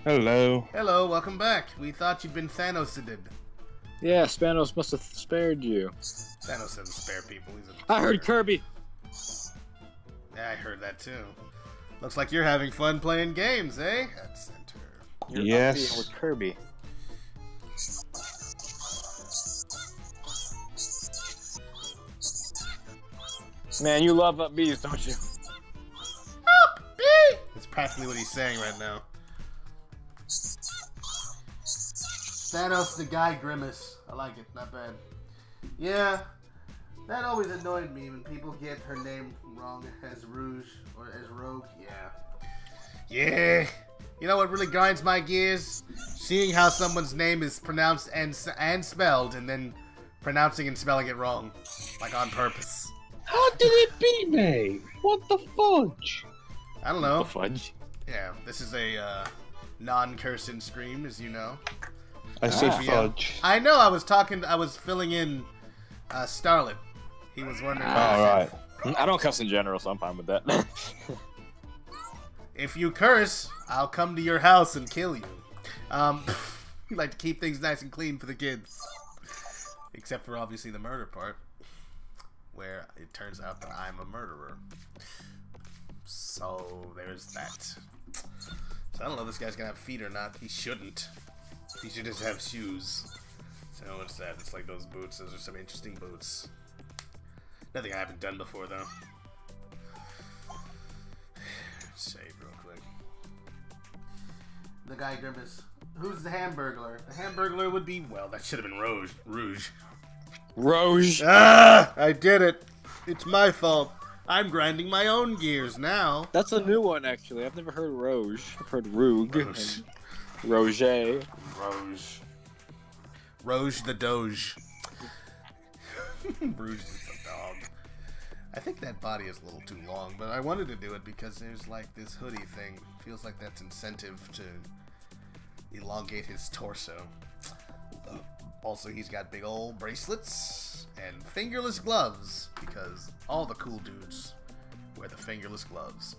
Hello. Hello, welcome back. We thought you'd been Thanos-ed. Yeah, Spanos must have spared you. Thanos doesn't spare people. I heard Kirby. Yeah, I heard that too. Looks like you're having fun playing games, eh? At center. You're yes. up with Kirby. Man, you love up bees, don't you? Up bee! That's practically what he's saying right now. Thanos the Guy Grimace. I like it. Not bad. Yeah. That always annoyed me when people get her name wrong as Rouge or as Rogue. Yeah. Yeah. You know what really grinds my gears? Seeing how someone's name is pronounced and spelled and then pronouncing and spelling it wrong. Like on purpose. How did it beat me? What the fudge? I don't know. The fudge. Yeah, this is a non-cursing stream, as you know. I said Yeah. fudge. I know. I was filling in Starlet. He was wondering. Alright. I don't cuss in general, so I'm fine with that. If you curse, I'll come to your house and kill you. We like to keep things nice and clean for the kids. Except for obviously the murder part. Where it turns out that I'm a murderer. So there's that. So I don't know if this guy's gonna have feet or not. He shouldn't. He should just have shoes. So what's that? It's like those boots. Those are some interesting boots. Nothing I haven't done before though. Save real quick. The Guy Grimace. Who's the Hamburglar? The Hamburglar would be, well, that should have been Rouge. Rouge. Ah! I did it. It's my fault. I'm grinding my own gears now. That's a new one, actually. I've never heard Rouge. I've heard Roog. Rouge. And Roger. Rouge the Doge. Rouge is a dog. I think that body is a little too long, but I wanted to do it because there's like this hoodie thing. Feels like that's incentive to elongate his torso. Also, he's got big old bracelets and fingerless gloves because all the cool dudes wear the fingerless gloves.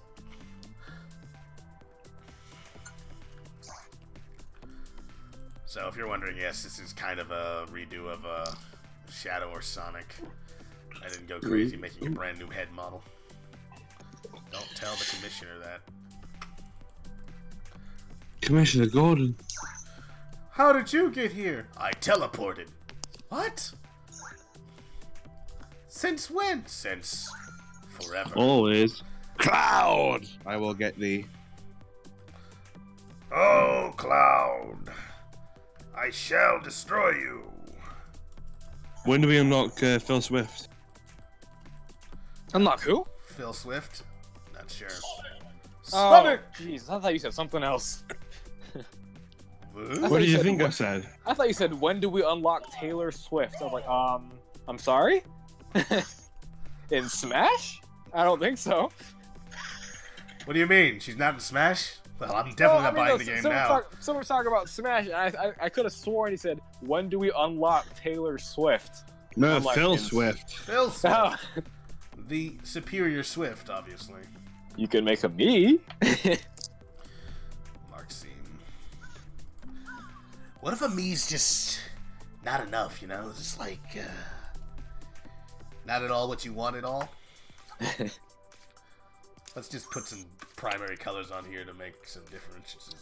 So if you're wondering, yes, this is kind of a redo of Shadow or Sonic. I didn't go crazy making a brand new head model. Don't tell the commissioner that. Commissioner Gordon. How did you get here? I teleported. What? Since when? Since forever. Always. Cloud! I will get thee. Oh, Cloud. I shall destroy you. When do we unlock Phil Swift? Unlock who? Phil Swift? Not sure. Oh, jeez, I thought you said something else. What did you think I said? I thought you said, when do we unlock Taylor Swift? I was like, I'm sorry? In Smash? I don't think so. What do you mean? She's not in Smash? Well, I'm definitely not buying the game now. Someone's talking about Smash, and I could have sworn he said, when do we unlock Taylor Swift? No, Like, Phil Swift. Phil Swift. Oh. The superior Swift, obviously. You could make a me. Mark Seam. What if a me's just not enough, you know? Just like, not at all what you want at all? Let's just put some primary colors on here to make some differences.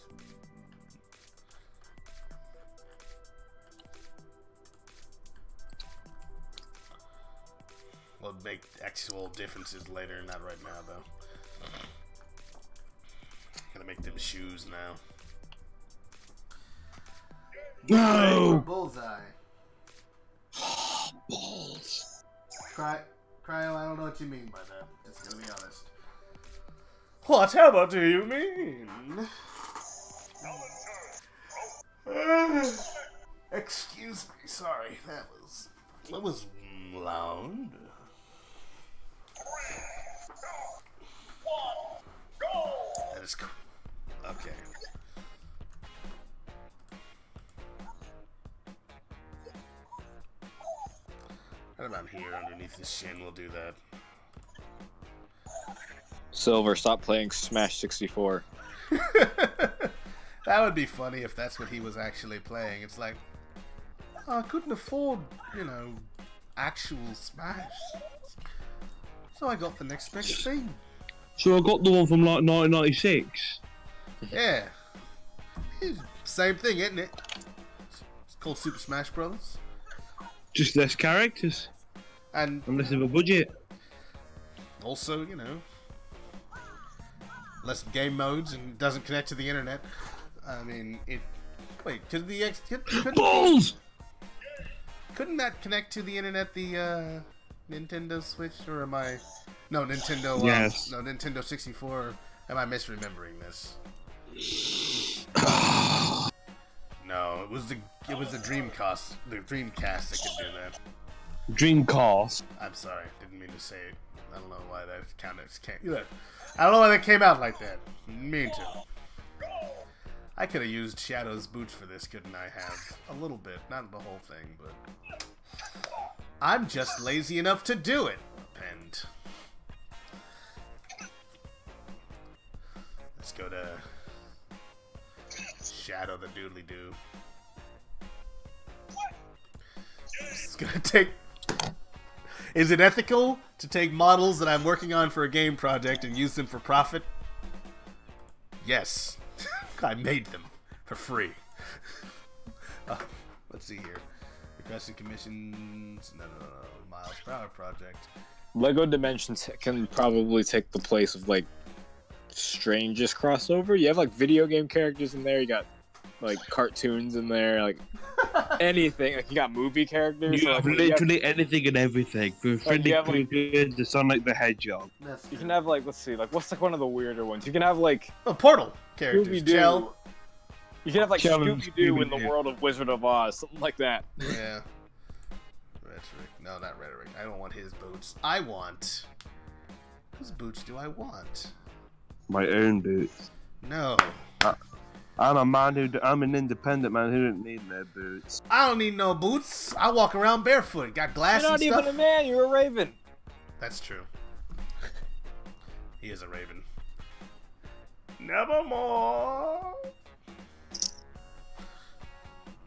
We'll make actual differences later, not right now, though. Gonna make them shoes now. No! Bullseye. Balls. Cryo, I don't know what you mean by that. Just gonna be honest. Whatever do you mean? Excuse me, sorry. That was loud. That is cool. Okay. Right about here, underneath his shin, we'll do that. Silver, stop playing Smash 64. That would be funny if that's what he was actually playing. It's like, oh, I couldn't afford, you know, actual Smash. So I got the next best thing. So I got the one from like 1996. Yeah. It's same thing, isn't it? It's called Super Smash Bros. Just less characters. And less of a budget. also, you know, less game modes and doesn't connect to the internet. I mean, it. Wait, couldn't Balls! Couldn't that connect to the internet? The Nintendo Switch, or am I? No, Nintendo. Yes. No, Nintendo 64. Am I misremembering this? No, it was the Dreamcast. The Dreamcast that could do that. Dreamcast. I'm sorry, didn't mean to say it. I don't know why that counted. I don't know why that came out like that. Didn't mean to. I could have used Shadow's boots for this, couldn't I have? A little bit, not the whole thing, but I'm just lazy enough to do it. Append. Let's go to Shadow the Doodly Doo. It's gonna take. Is it ethical to take models that I'm working on for a game project and use them for profit? Yes. I made them for free. Let's see here. Requested commissions. No. Miles per Hour project. Lego Dimensions can probably take the place of like strangest crossover. You have like video game characters in there. You got like cartoons in there. Like anything. Like you got movie characters. You so, have like, literally anything and everything. From Freddy you have, like- Krueger to Sonic the Hedgehog. you can have like, let's see, like what's like one of the weirder ones? You can have like Oh, Portal characters. Scooby-Doo. Gel. You can have like Challenge Scooby-Doo in the Scooby-Doo. world of Wizard of Oz, something like that. Yeah. Rhetoric. No, not rhetoric. I don't want his boots. I want Whose boots do I want? My own boots. No. I'm an independent man who didn't need no boots. I don't need no boots. I walk around barefoot. Got glass You're and not stuff. even a man. You're a raven. That's true. He is a raven. Nevermore.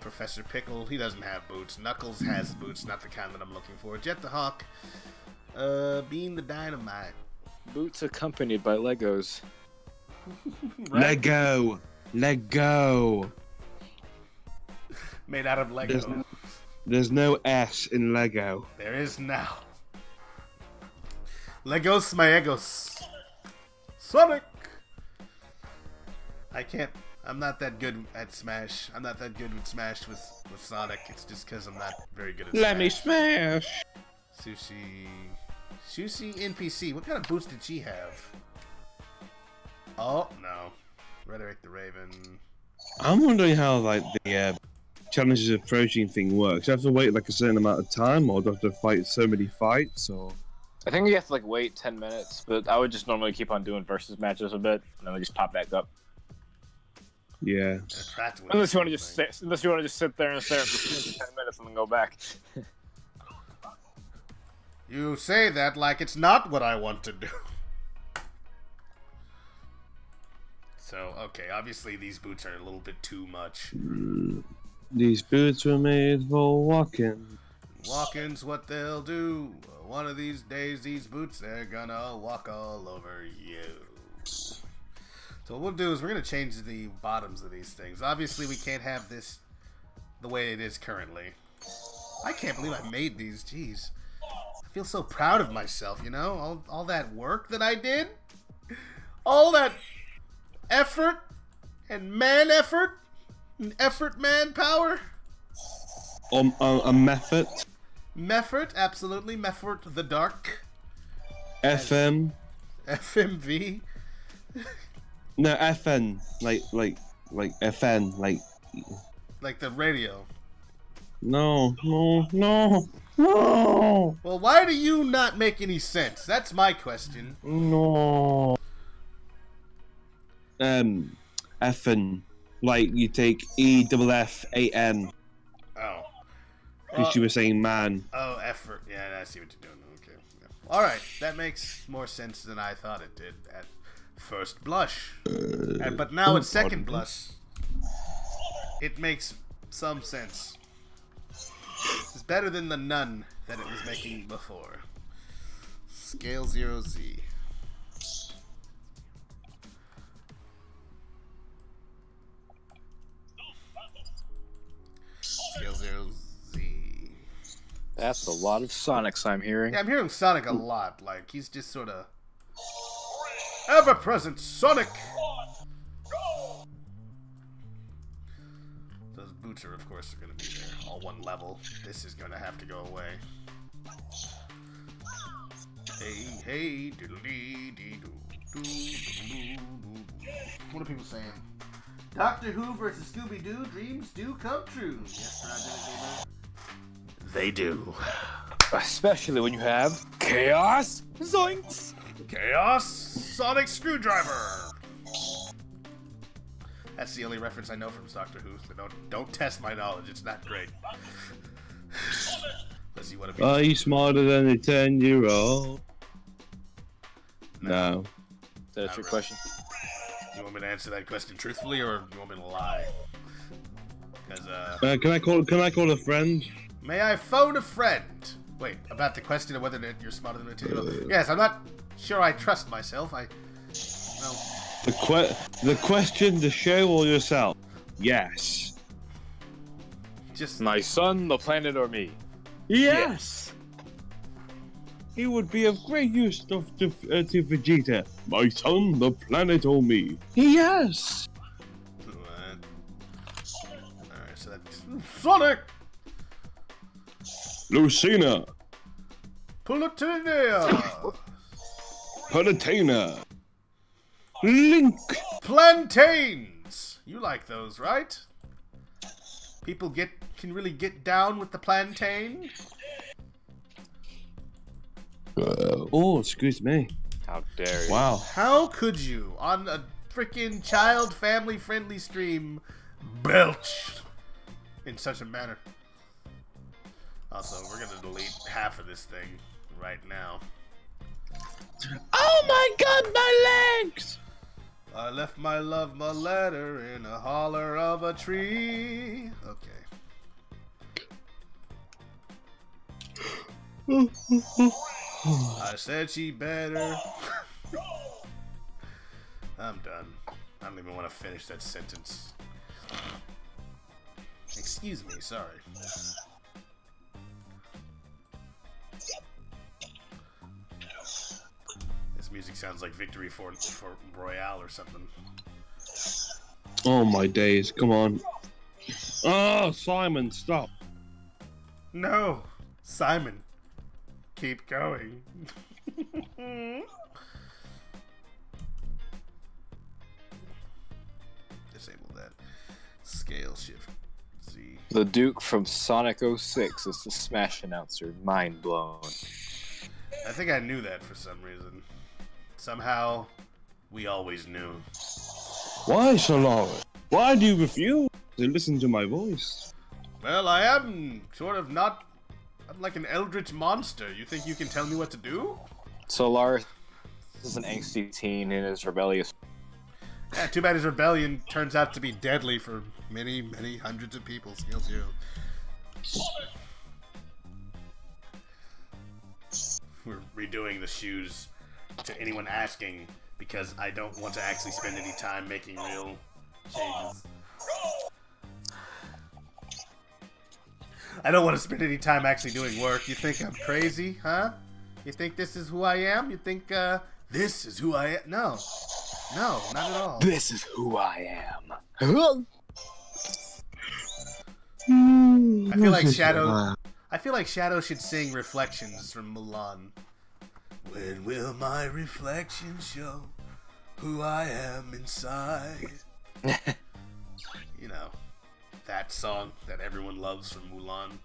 Professor Pickle, he doesn't have boots. Knuckles has boots, not the kind that I'm looking for. Jet the Hawk, Bean the Dynamite. Boots accompanied by Legos. Right? Lego. Made out of Lego. There's no S in Lego. There is now. Legos Smaegos. Sonic! I'm not that good at Smash. I'm not that good with Smash with Sonic. It's just because I'm not very good at Smash. Let me smash! Sushi NPC. What kind of boots did she have? Oh, no. Rhetoric the Raven. I'm wondering how, like, the challenges approaching thing works. Do I have to wait, like, a certain amount of time, or do I have to fight so many fights, or... I think you have to like wait 10 minutes, but I would just normally keep on doing versus matches a bit, and then we just pop back up. Yeah. Unless you want to just sit there and stare at the screen for 10 minutes and then go back. You say that like it's not what I want to do. So, okay, obviously these boots are a little bit too much. These boots were made for walking. Walking's what they'll do. One of these days, these boots, they're gonna walk all over you. So what we'll do is we're gonna change the bottoms of these things. Obviously, we can't have this the way it is currently. I can't believe I made these. Jeez. I feel so proud of myself, you know? All that work that I did. All that effort and manpower. A method. Meffort, absolutely. Meffort the Dark. FM. FMV. No, FN. Like FN. Like the radio. No. Well, why do you not make any sense? That's my question. No. FN. Like you take EFFAN. Oh. Because you were saying man. Oh, effort. Yeah, I see what you're doing. Okay. Yeah. Alright, that makes more sense than I thought it did at first blush. But now at second blush, it makes some sense. It's better than the none that it was making before. Scale 0Z. Scale 0Z. That's a lot of Sonics I'm hearing. Yeah, I'm hearing Sonic a lot. Like, he's just sort of ever-present Sonic! Those boots are, of course, going to be there. All one level. This is going to have to go away. Hey, doodle-dee-dee-doo. What are people saying? Doctor Who versus Scooby-Doo, dreams do come true. Yes, Gamer. They do. Especially when you have Chaos Zoinks! Chaos Sonic Screwdriver! That's the only reference I know from Doctor Who, so don't test my knowledge, it's not great. Unless you want to be... Are you smarter than a 10-year-old? No. Is that a trick question? You want me to answer that question truthfully, or you want me to lie? Because, can I call a friend? May I phone a friend? Wait, about the question of whether you're smarter than a 10-year-old? Yes, I'm not sure I trust myself. No. The question, the show, or yourself? Yes. Just My son, the planet, or me? Yes. He would be of great use to Vegeta. My son, the planet, or me? Yes. Alright, so that's Sonic! Lucina. Palutena! Palutena. Link. Plantains! You like those, right? People can really get down with the plantain? Oh, excuse me. How dare you? Wow. How could you, on a freaking child family-friendly stream, belch in such a manner? Also, we're gonna delete half of this thing right now. Oh my god, my legs! I left my love, my letter in a holler of a tree. Okay. I said she better. I'm done. I don't even want to finish that sentence. Excuse me, sorry. This music sounds like Victory for Royale or something. Oh my days, come on. Oh, Simon, stop. No, Simon. Keep going. Disable that. Scale shift Z. The Duke from Sonic 06 is the Smash announcer. Mind blown. I think I knew that for some reason. Somehow, we always knew. Why so long? Why do you refuse to listen to my voice? Well, I am sort of not... I'm like an eldritch monster. You think you can tell me what to do? Solaris is an angsty teen and is rebellious. Yeah, too bad his rebellion turns out to be deadly for many, many hundreds of people. Scale 0. We're redoing the shoes to anyone asking because I don't want to actually spend any time making real changes. I don't want to spend any time actually doing work. You think I'm crazy, huh? You think this is who I am? You think this is who I am? No. No, not at all. This is who I am. I feel like Shadow. I feel like Shadow should sing "Reflections" from Mulan. When will my reflection show who I am inside? You know, that song that everyone loves from Mulan.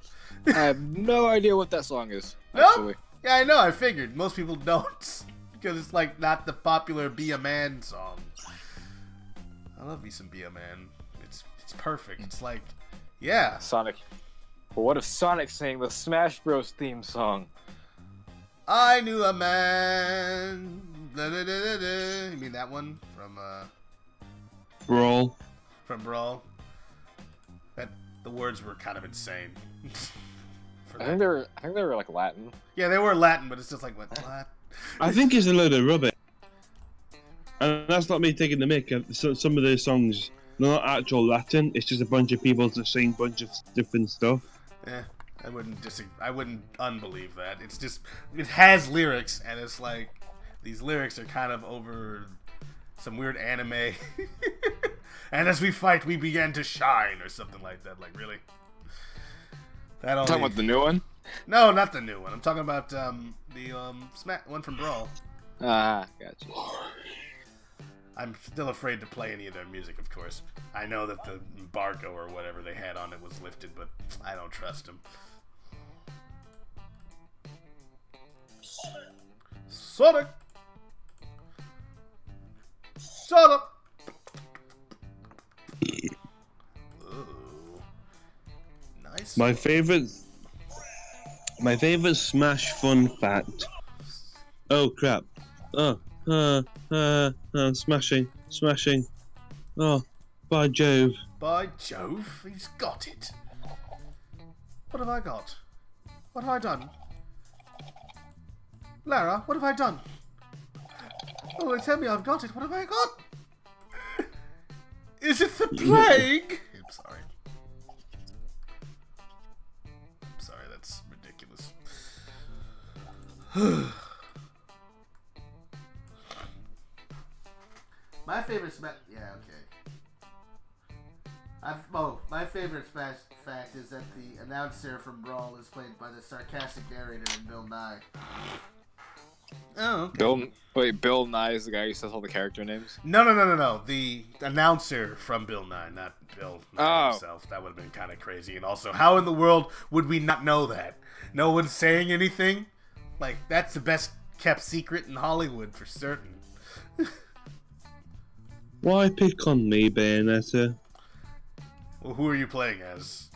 I have no idea what that song is. No? Actually. Yeah, I know. I figured most people don't because it's like not the popular "Be a Man" song. I love me some "Be a Man." It's perfect. It's like, yeah. Sonic. But what if Sonic sang the Smash Bros. Theme song? I knew a man. Da, da, da, da, da. You mean that one from Brawl. From Brawl? That the words were kind of insane. For I that. think they were like Latin. Yeah, they were Latin, but it's just like what? I think it's a load of rubbish. And that's not me taking the mick. Some of those songs, they're not actual Latin. It's just a bunch of people to sing a bunch of different stuff. Yeah, I wouldn't unbelieve that. It's just it has lyrics, and it's like these lyrics are kind of over some weird anime. And as we fight, we began to shine, or something like that. Like really? That only... Talking about the new one? No, not the new one. I'm talking about the one from Brawl. Ah, gotcha. I'm still afraid to play any of their music, of course. I know that the embargo or whatever they had on it was lifted, but I don't trust them. Sonic! Sonic! Ooh. Nice. My favorite Smash fun fact. Oh crap! Smashing. Oh, by Jove! By Jove, he's got it. What have I got? What have I done? Lara, what have I done? Oh, tell me I've got it. What have I got? Is it the plague? I'm sorry. I'm sorry, that's ridiculous. My favorite Smash... Yeah, okay. My favorite Smash fact is that the announcer from Brawl is played by the sarcastic narrator in Bill Nye. Oh, okay. Bill Nye is the guy who says all the character names? No. The announcer from Bill Nye, not Bill Nye himself. That would have been kind of crazy. And also, how in the world would we not know that? No one's saying anything? Like, that's the best kept secret in Hollywood for certain. Why pick on me, Bayonetta? Well, who are you playing as?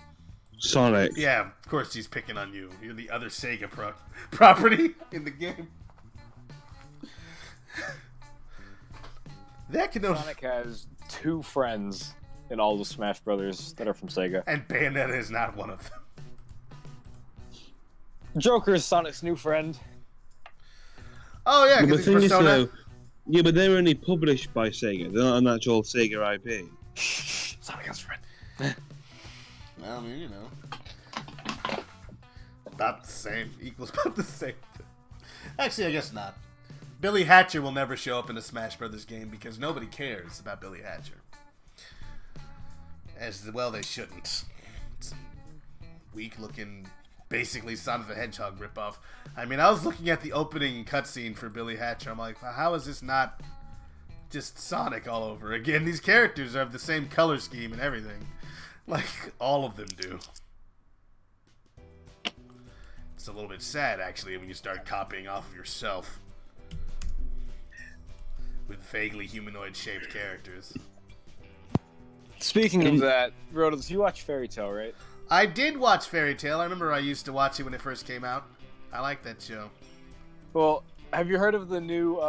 Sonic. Yeah, of course he's picking on you. You're the other Sega property in the game. That can Sonic has 2 friends in all the Smash Brothers that are from Sega. And Bayonetta is not one of them. Joker is Sonic's new friend. Oh yeah, But the because thing he's is, Persona. though, yeah, but they're only published by Sega. They're not an actual Sega IP. Sonic has a friend. Well, I mean, you know, about the same. Equals about the same. Actually, I guess not. Billy Hatcher will never show up in a Smash Brothers game because nobody cares about Billy Hatcher. As well, they shouldn't. It's weak-looking, basically Sonic the Hedgehog ripoff. I mean, I was looking at the opening cutscene for Billy Hatcher. I'm like, how is this not just Sonic all over again? These characters have the same color scheme and everything. Like, all of them do. It's a little bit sad, actually, when you start copying off of yourself. With vaguely humanoid-shaped characters. Speaking of that, Rotalice, you watch Fairy Tail, right? I did watch Fairy Tail. I remember I used to watch it when it first came out. I like that show. Well, have you heard of the new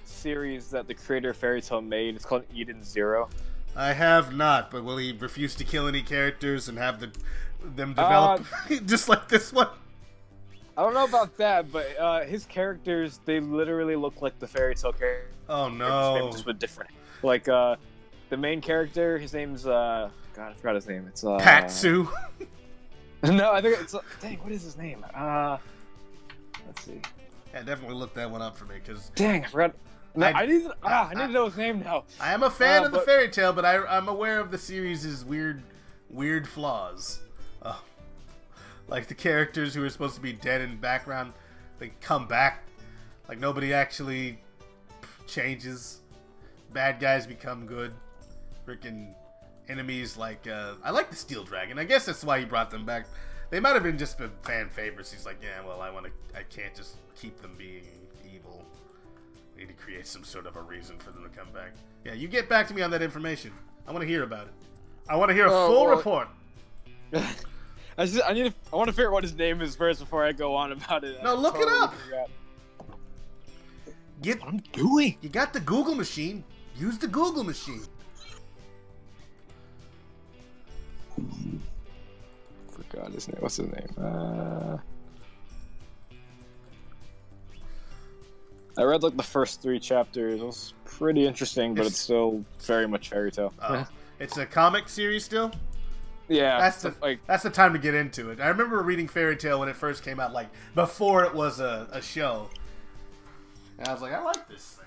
series that the creator of Fairy Tail made? It's called Eden Zero. I have not, but will he refuse to kill any characters and have them develop just like this one? I don't know about that, but his characters, they literally look like the Fairy Tail characters. Oh no. Just with different. Like, the main character, his name's, God, I forgot his name. It's, Patsu. No, I think it's, dang, what is his name? Let's see. Yeah, definitely look that one up for me, because... Dang, I forgot. No, I need to know his name now. I am a fan of the Fairy Tail, but I'm aware of the series' weird flaws. Like the characters who are supposed to be dead in the background, they come back. Like nobody actually changes. Bad guys become good. Freaking enemies like I like the Steel Dragon. I guess that's why he brought them back. They might have been just been fan favorites. He's like, yeah, well, I can't just keep them being evil. I need to create some sort of a reason for them to come back. Yeah, you get back to me on that information. I want to hear about it. I want to hear a full report. I want to figure out what his name is first before I go on about it. No, look it up. That's what I'm doing. You got the Google machine. Use the Google machine. Forgot his name. What's his name? I read like the first 3 chapters. It was pretty interesting, but it's still very much Fairy Tail. It's a comic series still? Yeah. That's the time to get into it. I remember reading Fairy Tail when it first came out, like before it was a show. And I was like, I like this thing.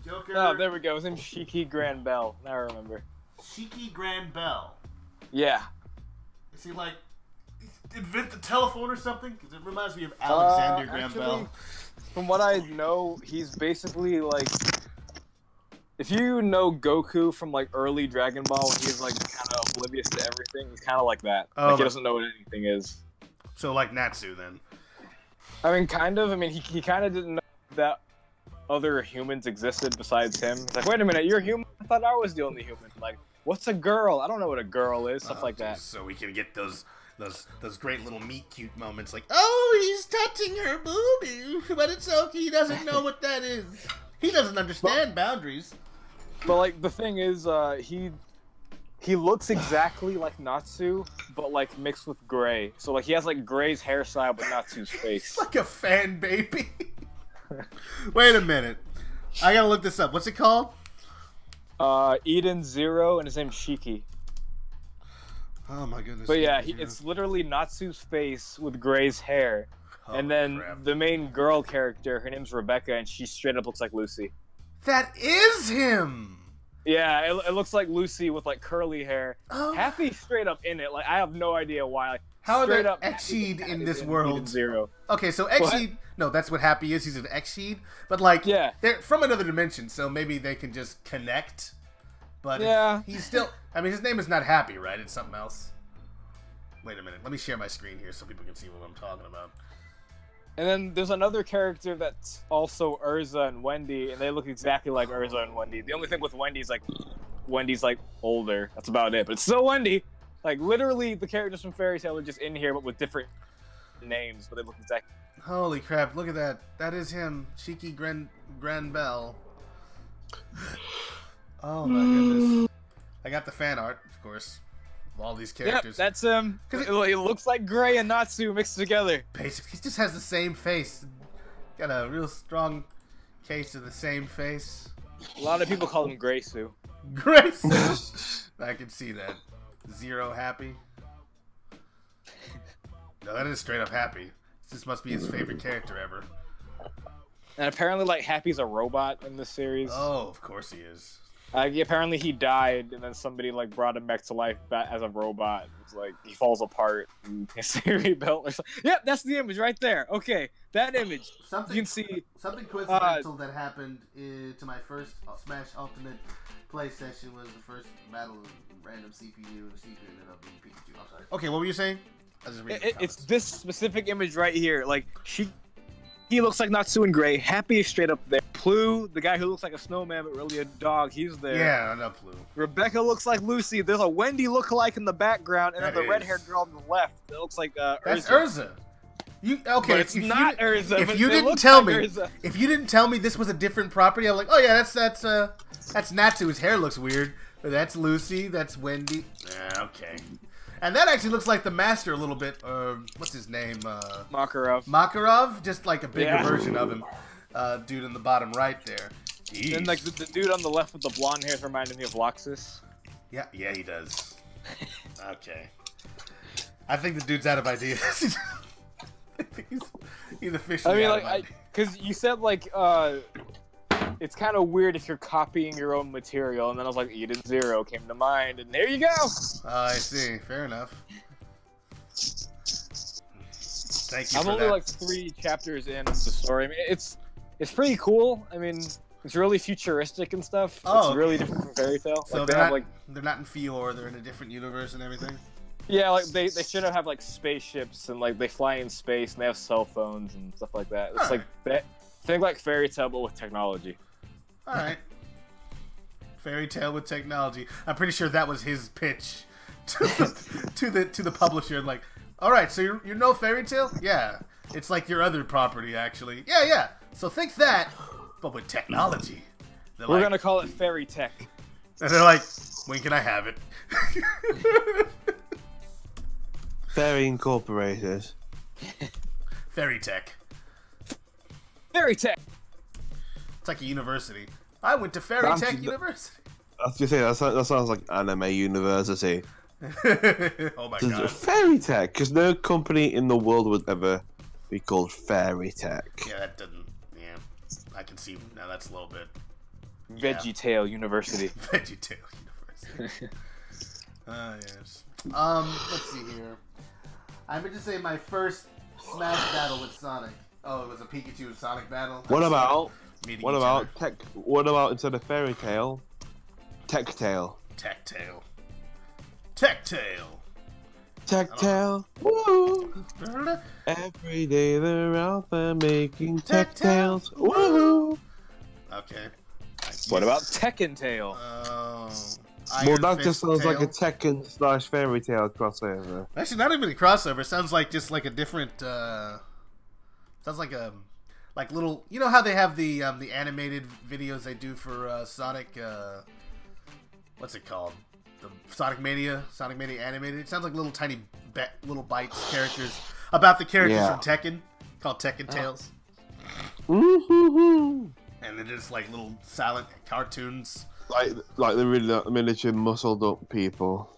Joker. Oh, there we go. His name's Shiki Grand Bell. Now I remember. Shiki Grand Bell. Yeah. Is he like invent the telephone or something? Because it reminds me of Alexander Graham Bell. From what I know, he's basically like, if you know Goku from like early Dragon Ball, when he's like kind of oblivious to everything, he's kind of like that. Oh, like he doesn't know what anything is. So like Natsu then. I mean, kind of. I mean, he kind of didn't know that other humans existed besides him. He's like, wait a minute, you're human? I thought I was the only human. Like, what's a girl? I don't know what a girl is. Stuff like that. So we can get those great little meet cute moments like, oh, he's touching her boobie, but it's okay, he doesn't know what that is. He doesn't understand boundaries. But like the thing is, he looks exactly like Natsu, but like mixed with Gray. So like he has like Gray's hairstyle, but Natsu's face. It's like a fan baby. Wait a minute, I gotta look this up. What's it called? Eden Zero, and his name's Shiki. Oh my goodness. But yeah, it's literally Natsu's face with Gray's hair. Oh, and then crap. the main girl character, her name's Rebecca, and she straight up looks like Lucy. That is him! Yeah, it looks like Lucy with like curly hair. Oh. Happy's straight up in it. Like I have no idea why. Like, how are straight they up Exceed in this Eden world? Zero. Okay, so Exceed, no, that's what Happy is. He's an Exceed, but like, yeah, they're from another dimension, so maybe they can just connect. But yeah, he's still. I mean, his name is not Happy, right? It's something else. Wait a minute. Let me share my screen here so people can see what I'm talking about. And then there's another character that's also Urza and Wendy, and they look exactly like Urza and Wendy. The only thing with Wendy's like older. That's about it. But it's still Wendy. Like literally, the characters from Fairy Tail are just in here, but with different names. But they look exactly. Holy crap! Look at that. That is him, Shiki Granbell. Oh my goodness! I got the fan art, of course, of all these characters. Yep, that's him. It looks like Gray and Natsu mixed together. Basically, he just has the same face. Got a real strong case of the same face. A lot of people call him Gray Sue. Gray Sue. I can see that. Zero Happy. No, that is straight up Happy. This must be his favorite character ever. And apparently, like, Happy's a robot in this series. Oh, of course he is. Apparently he died, and then somebody like brought him back to life as a robot. It's like he falls apart and his rebuilt. Yep, that's the image right there. Okay, that image. You can see something coincidental that happened to my first Smash Ultimate play session was the first battle of random CPU and CPU ended up being Pikachu. I'm sorry. Okay, what were you saying? I was just reading it's this specific image right here. Like he looks like Natsu and Gray. Happy is straight up there. Plu, the guy who looks like a snowman but really a dog, he's there. Yeah, I know Plu. Rebecca looks like Lucy. There's a Wendy lookalike in the background, and then the red-haired girl on the left. That looks like Urza. That's Urza. Okay, it's not Urza. If you didn't tell me, if you didn't tell me this was a different property, I'm like, oh yeah, that's Natsu. His hair looks weird. But that's Lucy. That's Wendy. Okay. And that actually looks like the Master a little bit. What's his name? Makarov. Makarov, just like a bigger version of him. Dude in the bottom right there. Jeez. And like the dude on the left with the blonde hair reminded me of Loxus. Yeah, he does. Okay. I think the dude's out of ideas. I think he's officially. I mean, because you said like it's kind of weird if you're copying your own material, and then I was like, Eden Zero came to mind, and there you go. I see. Fair enough. Thank you. I'm only like 3 chapters in the story. I mean, it's pretty cool. I mean, it's really futuristic and stuff. It's really different from Fairy Tail. So like, they're not in Fior. They're in a different universe and everything. Yeah, like they should have like spaceships and like they fly in space and they have cell phones and stuff like that. It's think like Fairy Tail but with technology. All right. Fairy Tail with technology. I'm pretty sure that was his pitch to the publisher. Like, all right, so you know Fairy Tail? Yeah, it's like your other property actually. Yeah. So think that, but with technology. We're gonna call it Fairy Tech. And they're like, when can I have it? Fairy Incorporated. Fairy Tech. Fairy Tech. It's like a university. I went to Fairy Tech University. I was gonna say that sounds like anime university. Oh my god. Fairy Tech, because no company in the world would ever be called Fairy Tech. Yeah, that doesn't. Yeah, I can see now. That's a little bit. Veggie Tail University. Veggie Tail University. Yes. Let's see here. I meant to say my first Smash battle with Sonic. Oh, it was a Pikachu and Sonic battle. What about instead of Fairy Tail, Tech Tail? Tech Tail. Tech Tail. Tech Tail. Woo! Every day they're out there making Tech Tails. Woo! Okay. What about Tekken Tail? Well, that just sounds like a Tekken / Fairy Tail crossover. Actually, not even a crossover. It sounds like just like a different. Sounds like a little. You know how they have the animated videos they do for Sonic. What's it called? The Sonic Mania animated. It sounds like little tiny little bites characters about the characters from Tekken, called Tekken Tales. And they're just like little silent cartoons. Like the really miniature muscled up people.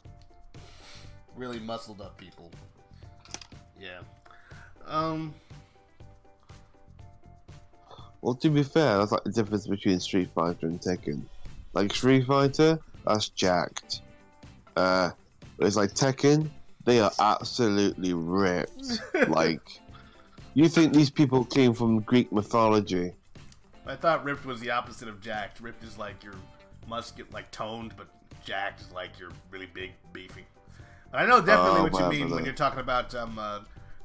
Really muscled up people. Yeah. Well, to be fair, that's like the difference between Street Fighter and Tekken. Like Street Fighter, that's jacked. But it's like Tekken, they are absolutely ripped. Like, you think these people came from Greek mythology? I thought ripped was the opposite of jacked. Ripped is like you're like toned, but jacked is like you're really big, beefy. And I know definitely what you mean when you're talking about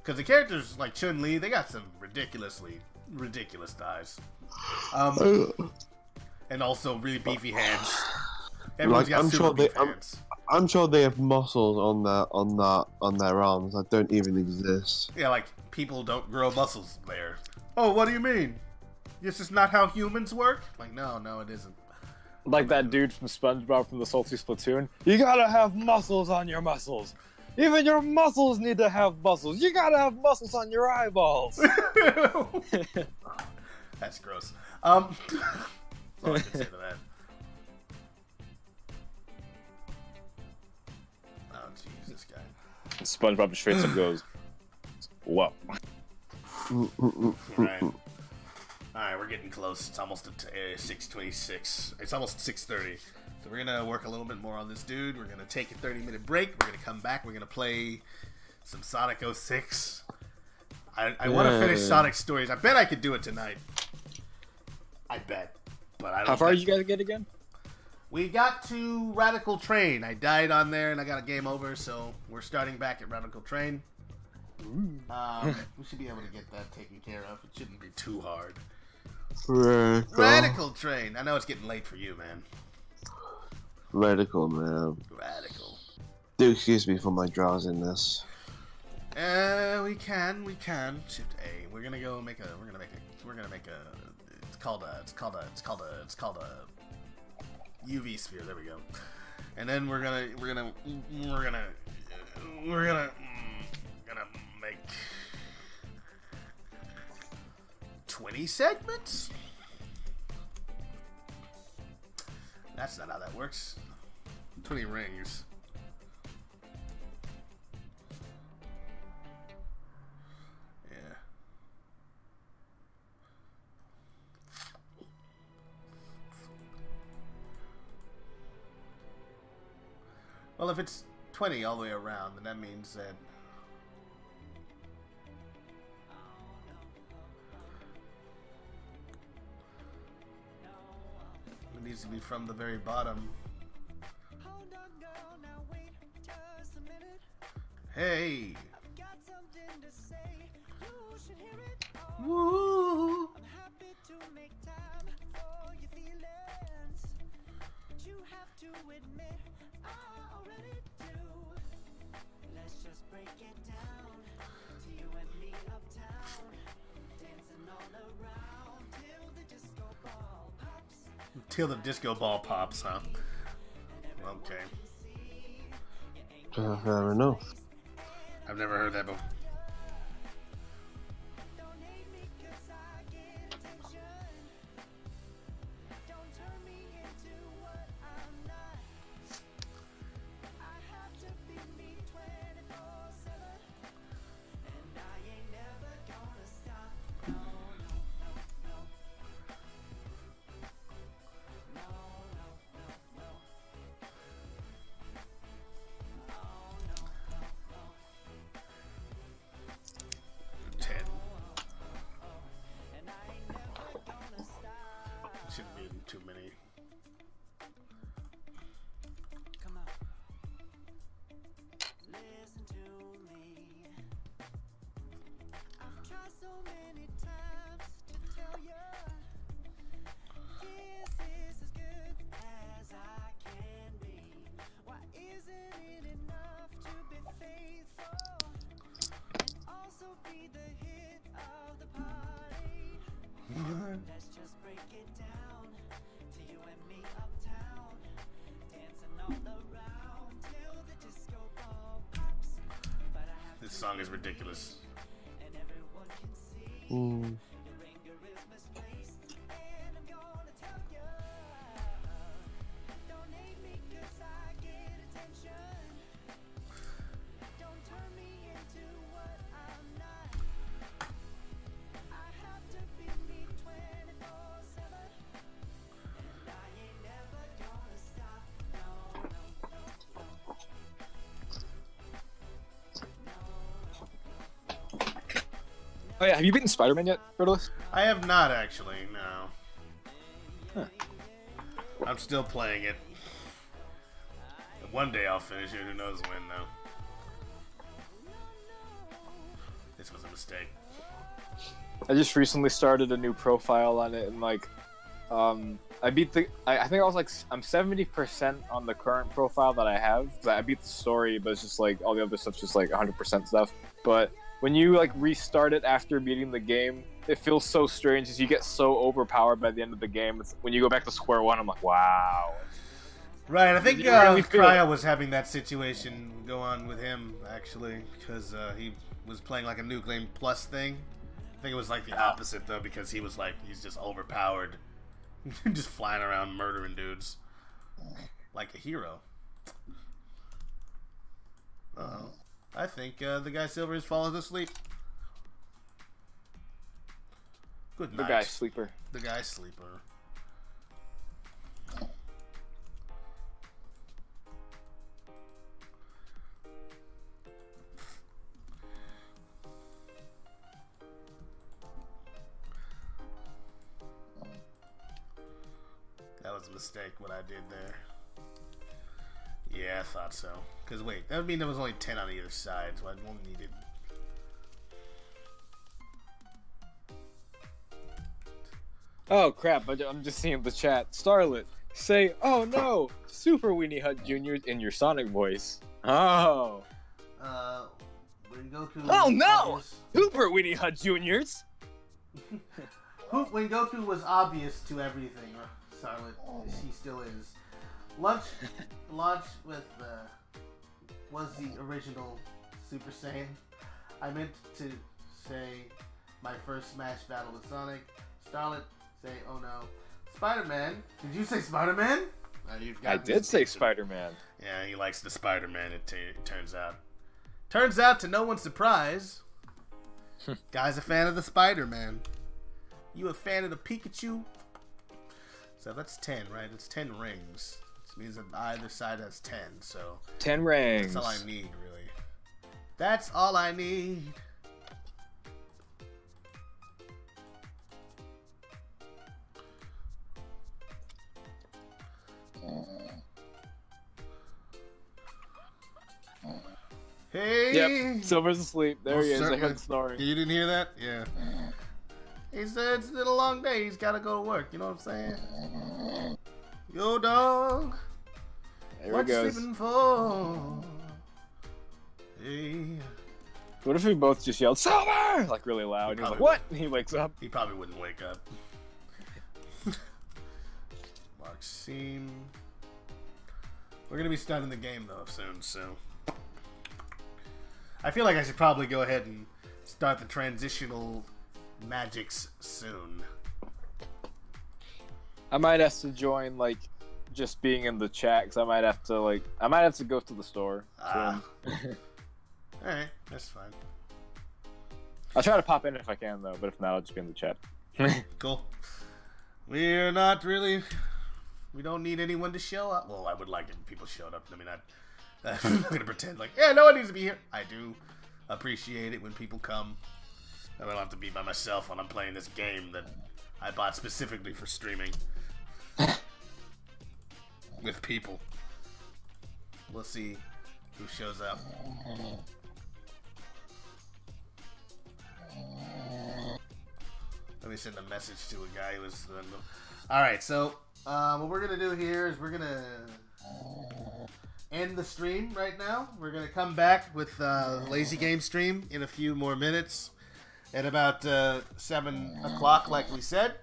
Because the characters like Chun-Li, they got some ridiculous thighs. And also really beefy hands. Everyone's got super beefy hands. I'm sure they have muscles on their arms that don't even exist. Yeah, like people don't grow muscles there. Oh, what do you mean? This is not how humans work? Like, no, it isn't. Like that dude from SpongeBob from the Salty Splatoon. You gotta have muscles on your muscles. Even your muscles need to have muscles. You gotta have muscles on your eyeballs. That's gross. That's all I can say to that. Oh, jeez, this guy. SpongeBob straight up goes, whoa. Right. Alright, we're getting close. It's almost at 6:26. It's almost 6:30. So we're going to work a little bit more on this dude. We're going to take a 30-minute break. We're going to come back. We're going to play some Sonic 06. I want to finish Sonic Stories. I bet I could do it tonight. I bet. But I don't. How far did you guys get again? We got to Radical Train. I died on there and I got a game over, so we're starting back at Radical Train. We should be able to get that taken care of. It shouldn't be too hard. Radical Train. I know it's getting late for you, man. Radical, man. Radical. Do excuse me for my drowsiness. We can. Shift A. We're gonna make a. It's called a UV sphere. There we go. And then we're gonna make 20 segments. That's not how that works. 20 rings. Yeah. Well, if it's 20 all the way around, then that means that it needs to be from the very bottom. Hey! Woo! Till the disco ball pops, huh? Okay. Fair enough. I've never heard that before. Shouldn't be too many. Come on. Listen to me. I've tried so many times to tell you this is as good as I can be. Why isn't it enough to be faithful and also be the hit of the party? Let's just break it down to you and me uptown, dancing all around till the disco ball pops. But I have This song is ridiculous. and everyone can see your anger is misplaced, and I'm gonna tell you, don't hate me 'cause I get attention. Don't turn me into what I'm not. I have to be me 24/7, and I ain't never gonna stop. No, no, no, no. Oh yeah, have you beaten Spider-Man yet, Rotalice? I have not actually, no. Huh. I'm still playing it. One day I'll finish it, who knows when though. This was a mistake. I just recently started a new profile on it, and like, I beat the. I think I was like, I'm 70% on the current profile that I have. I beat the story, but it's just like all the other stuff's just like 100% stuff. But when you like restart it after beating the game, it feels so strange as you get so overpowered by the end of the game. It's, when you go back to square one, I'm like, wow. Right, I think really feel Cryo was having that situation go on with him, actually, because he was playing like a New Game Plus thing. I think it was like the opposite, though, because he was like, he's just overpowered. Just flying around murdering dudes. Like a hero. Uh-oh. I think the guy Silver has fallen asleep. Good night. The guy sleeper. The guy sleeper. That was a mistake, what I did there. Yeah, I thought so. Because, wait, that would mean there was only 10 on either side, so I won't need it. Oh crap! I'm just seeing the chat. Starlet, say, "Oh no, Super Weenie Hut Jr." in your Sonic voice. Oh. When Goku. Oh no, obvious, Super Weenie Hut Juniors. when Goku was obvious to everything, Starlet, he still is. Launch with was the original Super Saiyan. I meant to say my first Smash battle with Sonic. Starlet, say, oh no. Spider-Man. Did you say Spider-Man? I did say Spider-Man. Yeah, he likes the Spider-Man, it turns out. Turns out, to no one's surprise, guy's a fan of the Spider-Man. You a fan of the Pikachu? So that's 10, right? It's 10 rings. Which means that either side has 10, so... 10 rings. That's all I need, really. That's all I need. Hey! Yep, Silver's asleep. There he is. I heard snoring. You didn't hear that? Yeah. He said it's been a long day. He's got to go to work. You know what I'm saying? Yo, dog. There What he you goes. sleeping for? Hey. What if we both just yelled "Silver!" like really loud? And he's like, Probably "What?" And he wakes up. He probably wouldn't wake up. Maxime. We're going to be starting the game, though, soon, so... I feel like I should probably go ahead and start the transitional magics soon. I might have to join, like, just being in the chat, because I might have to go to the store. Alright, that's fine. I'll try to pop in if I can, though, but if not, I'll just be in the chat. Cool. We're not really... We don't need anyone to show up. Well, I would like it if people showed up. I mean, I'm not going to pretend like, yeah, no one needs to be here. I do appreciate it when people come. I don't have to be by myself when I'm playing this game that I bought specifically for streaming. With people. We'll see who shows up. Let me send a message to a guy who was... Alright, so what we're going to do here is we're going to end the stream right now. We're going to come back with Lazy Game stream in a few more minutes. At about 7 o'clock, like we said.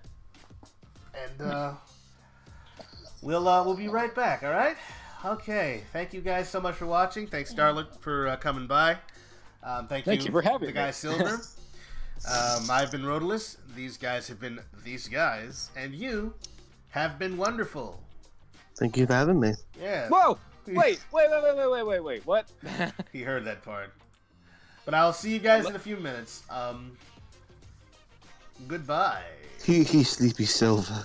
And we'll be right back, alright? Okay, thank you guys so much for watching. Thanks, Starlet, for coming by. Thank you for having the me. guy Silver. I've been Rotalice. These guys have been these guys. And you have been wonderful. Thank you for having me. Yeah. Whoa! Wait! What? He heard that part. But I'll see you guys in a few minutes. Goodbye. He sleepy Silver.